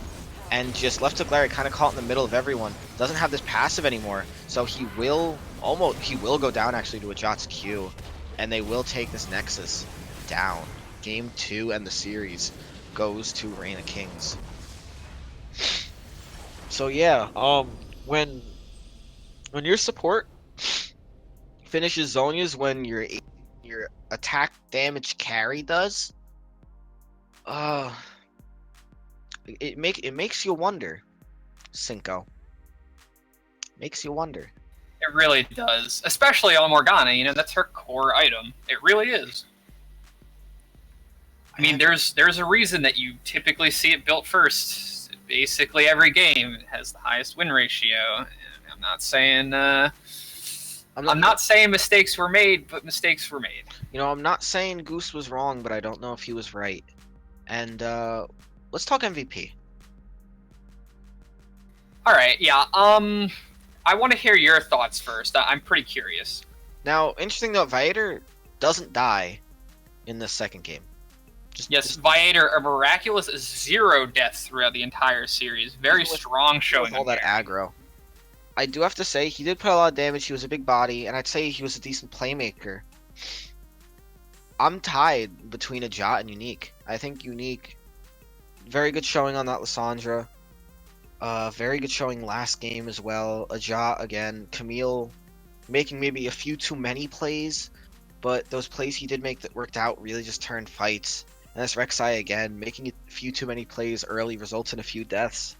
And just left hook Larry kind of caught in the middle of everyone. Doesn't have this passive anymore. So he will go down actually to a Jot's Q. And they will take this Nexus down. Game 2 and the series goes to Reign of Kings. So yeah, when your support finishes Zhonya's when your attack damage carry does, it makes you wonder, Cinco. Makes you wonder. It really does, especially on Morgana. You know, that's her core item. It really is. I mean, there's a reason that you typically see it built first. Basically, every game it has the highest win ratio. I'm not saying I'm not saying mistakes were made, but mistakes were made. You know, I'm not saying Goose was wrong, but I don't know if he was right. And let's talk MVP. All right, yeah. I want to hear your thoughts first. I'm pretty curious. Now, interesting though, Viator doesn't die in the second game. Yes, Viator, a miraculous 0 deaths throughout the entire series. Very strong showing. All that aggro. I do have to say, he did put a lot of damage. He was a big body, and I'd say he was a decent playmaker. I'm tied between a Jot and Unique. I think Unique, very good showing on that Lissandra. Very good showing last game as well. A Jot again. Camille making maybe a few too many plays, but those plays he did make that worked out really just turned fights. And this Rek'Sai again, making a few too many plays early results in a few deaths.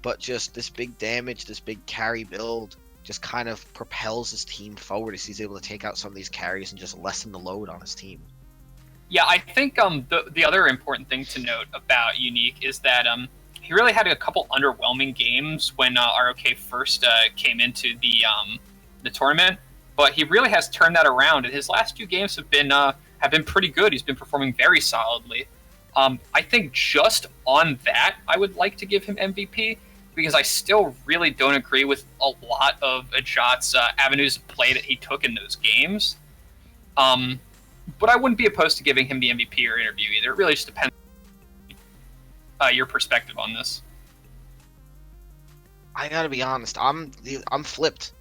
But just this big damage, this big carry build, just kind of propels his team forward as he's able to take out some of these carries and just lessen the load on his team. Yeah, I think the other important thing to note about Unique is that he really had a couple underwhelming games when ROK first came into the tournament, but he really has turned that around, and his last 2 games have been pretty good. He's been performing very solidly. I think just on that, I would like to give him MVP, because I still really don't agree with a lot of Ajot's avenues of play that he took in those games. But I wouldn't be opposed to giving him the MVP or interview either. It really just depends on your perspective on this. I gotta be honest, I'm flipped.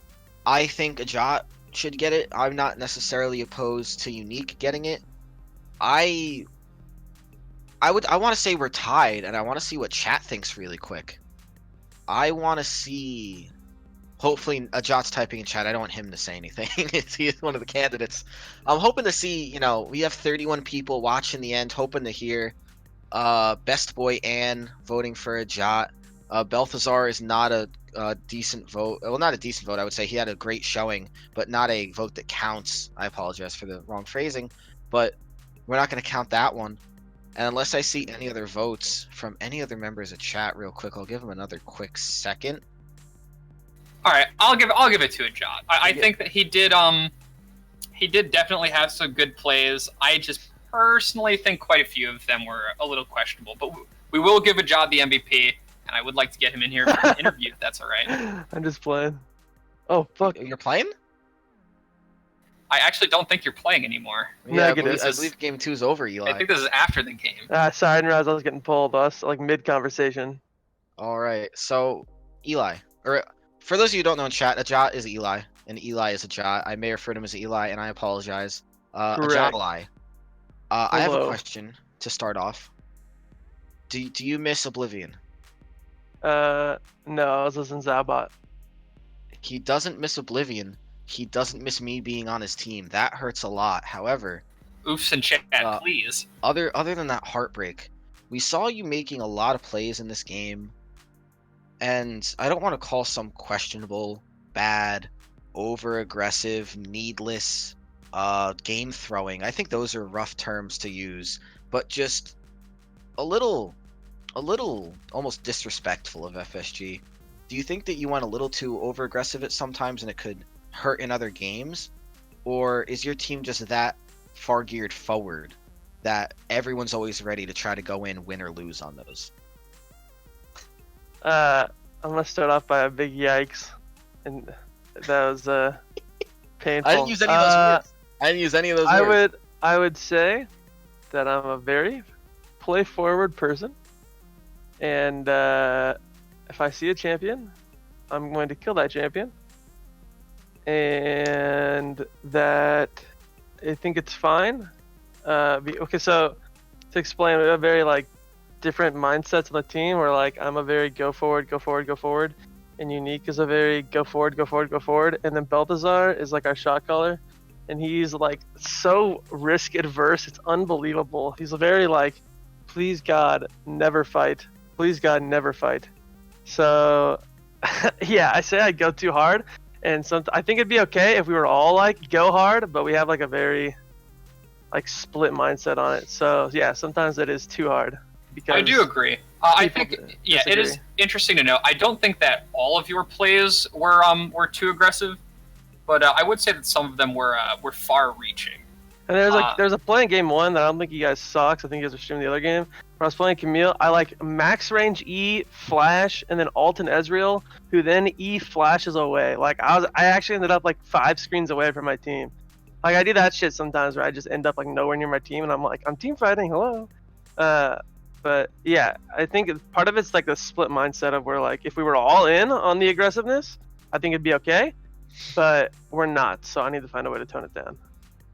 I think Ajot should get it. I'm not necessarily opposed to Unique getting it. I I want to say we're tied, and I want to see what chat thinks really quick. I want to see. Hopefully, Ajot's typing in chat. I don't want him to say anything. He's one of the candidates. I'm hoping to see. We have 31 people watching the end, hoping to hear. Best Boy Ann voting for Ajot. Balthazar is not a decent vote. Well, not a decent vote. I would say he had a great showing, but not a vote that counts. I apologize for the wrong phrasing, but we're not going to count that one. And unless I see any other votes from any other members of chat real quick, I'll give him another quick second. All right, I'll give it to Ajot. I think that he did definitely have some good plays. I just personally think quite a few of them were a little questionable, but we will give Ajot the MVP, and I would like to get him in here for an interview if that's all right. I'm just playing. Oh fuck! You're playing? I actually don't think you're playing anymore. Yeah, Negative. I believe game 2 is over, Eli. I think this is after the game. Sorry, I didn't realize I was getting pulled. I was like mid-conversation. All right, so Eli, or for those of you who don't know in chat, Ajot is Eli, and Eli is Ajot. I may refer to him as Eli, and I apologize. Correct. Ajot, I have a Hello. question to start off. Do you miss Oblivion? No, I was listening to Zabot. He doesn't miss Oblivion. He doesn't miss me being on his team. That hurts a lot. However, Oofs in chat, please. other than that heartbreak, we saw you making a lot of plays in this game, and I don't want to call some questionable, bad, over-aggressive, needless game throwing. I think those are rough terms to use, but just a little almost disrespectful of FSG. Do you think that you went a little too over-aggressive at sometimes and it could hurt in other games? Or is your team just that far geared forward that everyone's always ready to try to go in, win or lose on those? I'm gonna start off by a big yikes, and that was painful. I didn't use any of those words. I didn't use any of those words. I would say that I'm a very play forward person, and if I see a champion, I'm going to kill that champion, and that I think it's fine. Okay, so to explain, we have very like different mindsets on the team. Where like I'm a very go forward, and Unique is a very go forward, and then Balthazar is like our shot caller, and he's like so risk adverse. It's unbelievable. He's very like, please God, never fight. Please God, never fight. So yeah, I say I go too hard, and I think it'd be okay if we were all like go hard, but we have like a very like split mindset on it. So yeah, sometimes it is too hard. Because I do agree. I think disagree. it is interesting to know. I don't think that all of your plays were too aggressive, but I would say that some of them were far-reaching. And there's a play in game 1 that I don't think you guys saw, because I think you guys were streaming the other game. When I was playing Camille, I like max range E flash and then ult and Ezreal, who then E flashes away. Like I actually ended up like 5 screens away from my team. Like I do that shit sometimes where I just end up like nowhere near my team, and I'm like, I'm team fighting, hello. But yeah, I think part of it's like the split mindset of where like if we were all in on the aggressiveness, I think it'd be okay, but we're not, so I need to find a way to tone it down.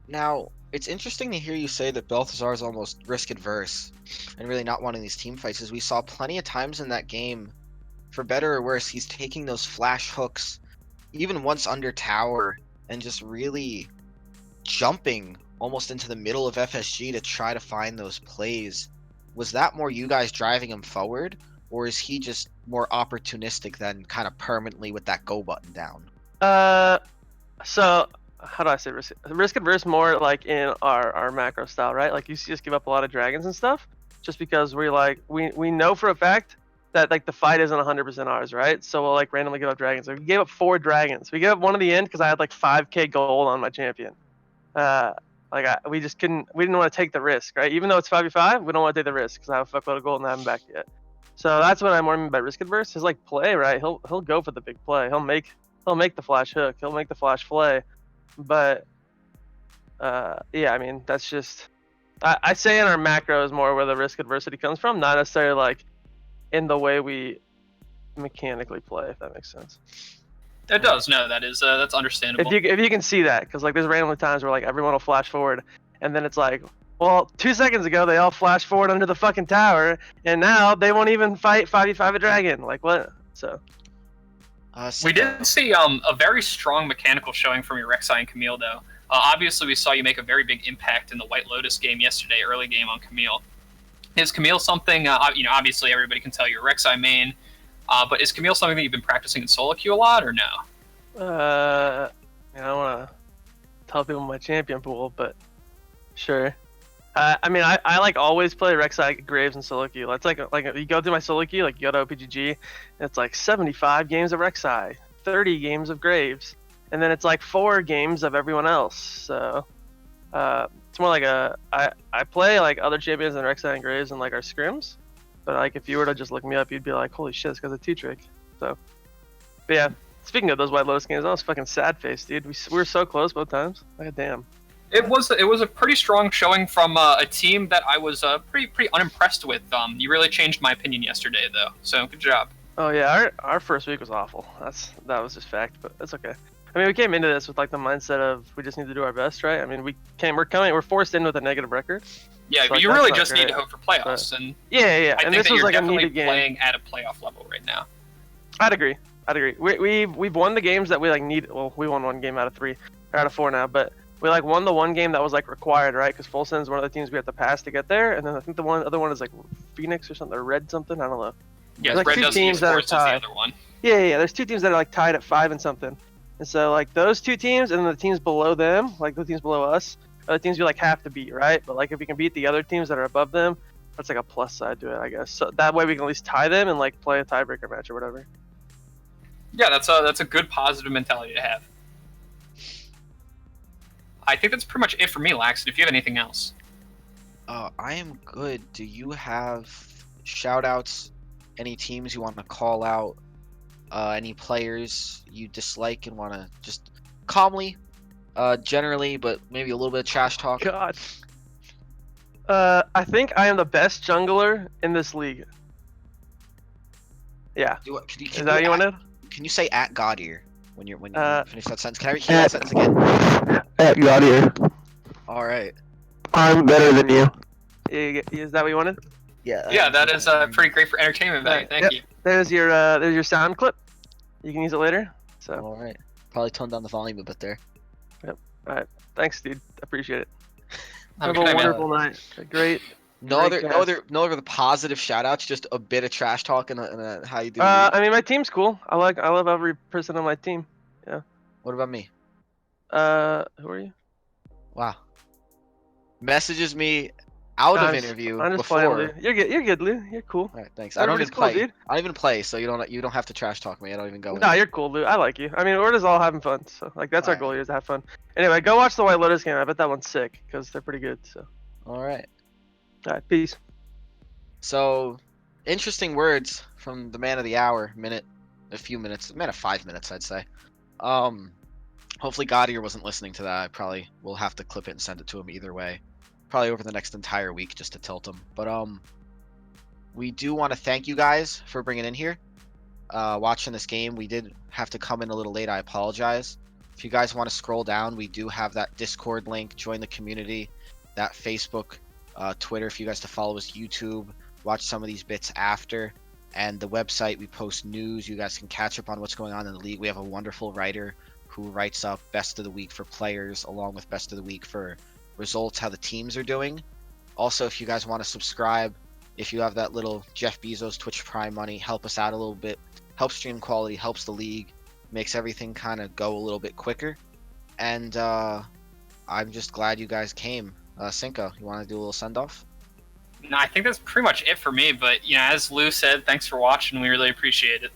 Now, it's interesting to hear you say that Balthazar is almost risk adverse and really not wanting these team fights, as we saw plenty of times in that game, for better or worse, he's taking those flash hooks, even once under tower, and just really jumping almost into the middle of FSG to try to find those plays. Was that more you guys driving him forward, or is he just more opportunistic than kind of permanently with that go button down? So how do I say risk adverse more like in our macro style, right? Like you see us give up a lot of dragons and stuff, just because we know for a fact that like the fight isn't 100% ours, right? So we'll like randomly give up dragons. So we gave up 4 dragons. We gave up one at the end because I had like 5k gold on my champion. We didn't want to take the risk, right? Even though it's 5v5, we don't want to take the risk because I have a fuckload of gold and I haven't back yet. So that's what I more mean by risk adverse. His like play, right? He'll go for the big play. He'll make the flash hook. He'll make the flash flay. But yeah, I mean that's just I say in our macro is more where the risk adversity comes from, not necessarily like in the way we mechanically play, if that makes sense. That does. No, that is that's understandable. If you can see that, because like there's randomly times where like everyone will flash forward, and then it's like Well, 2 seconds ago they all flashed forward under the fucking tower, and now they won't even fight 5v5 a dragon. Like what? So. We did see a very strong mechanical showing from your Rek'Sai and Camille, though. Obviously, we saw you make a very big impact in the White Lotus game yesterday, early game on Camille. Is Camille something, obviously everybody can tell you're a Rek'Sai main, but is Camille something that you've been practicing in solo queue a lot, or no? I don't want to tell people my champion pool, but sure. I mean, I like always play Rek'Sai, Graves, and solo queue. It's like you go through my solo queue, like you go to OPGG, and it's like 75 games of Rek'Sai, 30 games of Graves, and then it's like 4 games of everyone else. So it's more like I play like other champions than Rek'Sai and Graves and like our scrims, but like if you were to just look me up, you'd be like, holy shit, this guy's a 2-trick. So, but yeah. Speaking of those White Lotus games, I was fucking sad face, dude. We were so close both times. Like damn. It was a pretty strong showing from a team that I was pretty unimpressed with. You really changed my opinion yesterday, though. So good job. Oh yeah, our first week was awful. That was just fact, but that's okay. I mean, we came into this with like the mindset of we just need to do our best, right? I mean, we're forced in with a negative record. Yeah, so, but like, you really just need to hope for playoffs, but, and yeah. I and think this that was you're like a definitely needed game. playing at a playoff level right now. I'd agree. We've won the games that we like need. Well, we won 1 game out of 3, or out of 4 now, but we like won the 1 game that was like required, right? Because Fulton's one of the teams we have to pass to get there, and then I think the other one is like Phoenix or something, or Red something. I don't know. Yeah, like Red 2 does teams that are esports is the tied. other one. Yeah. There's 2 teams that are like tied at 5 and something, and so like those 2 teams and then the teams below them, like the teams below us, are the teams we like have to beat, right? But like if we can beat the other teams that are above them, that's like a plus side to it, I guess. So that way we can at least tie them and like play a tiebreaker match or whatever. Yeah, that's a good positive mentality to have. I think that's pretty much it for me, Laxton. If you have anything else. I am good. Do you have shout outs? Any teams you want to call out? Any players you dislike and want to just calmly, generally, but maybe a little bit of trash talk? God. I think I am the best jungler in this league. Yeah. Is that what you wanted? Can you say at Gaudier when you finish that sentence? Can I hear that At- sentence again? At Gaudier, All right. I'm better than you. Is that what you wanted? Yeah. Yeah, that is pretty great for entertainment value. Right, Thank yep. you. There's your sound clip. You can use it later. So, All right. Probably tone down the volume a bit there. alright. Thanks, dude. Appreciate it. Have a Have good a night, man. wonderful night. A great. No Great other positive shout outs, just a bit of trash talk and how you do. I mean, my team's cool. I love every person on my team. What about me? Who are you? Wow. Messages me out of I'm just- interview I'm just before. playing, Lou. You're good, Lou. You're cool. All right, thanks. I don't Everybody's even cool, play. dude. I don't even play, so you don't have to trash talk me. I don't even go. No, in. you're cool, Lou. I like you. I mean, we're just all having fun. So, like, that's our Alright. goal here is to have fun. Anyway, go watch the White Lotus game. I bet that one's sick because they're pretty good. So, All right. all right, peace. So, interesting words from the man of the hour. Man of 5 minutes, I'd say. Hopefully Gaudier wasn't listening to that. I probably will have to clip it and send it to him either way. Probably over the next entire week just to tilt him. But we do want to thank you guys for bringing in here, watching this game. We did have to come in a little late. I apologize. If you guys want to scroll down, we do have that Discord link. Join the community, that Facebook, Twitter. If you guys to follow us, YouTube. Watch some of these bits after, and the website. We post news. You guys can catch up on what's going on in the league. We have a wonderful writer who writes up best of the week for players, along with best of the week for results, how the teams are doing. Also, if you guys want to subscribe, if you have that little Jeff Bezos Twitch Prime money, help us out a little bit. Helps stream quality, helps the league, makes everything kind of go a little bit quicker. And I'm just glad you guys came. Cinco, you want to do a little send off? No, I think that's pretty much it for me. But as Lou said, thanks for watching. We really appreciate it.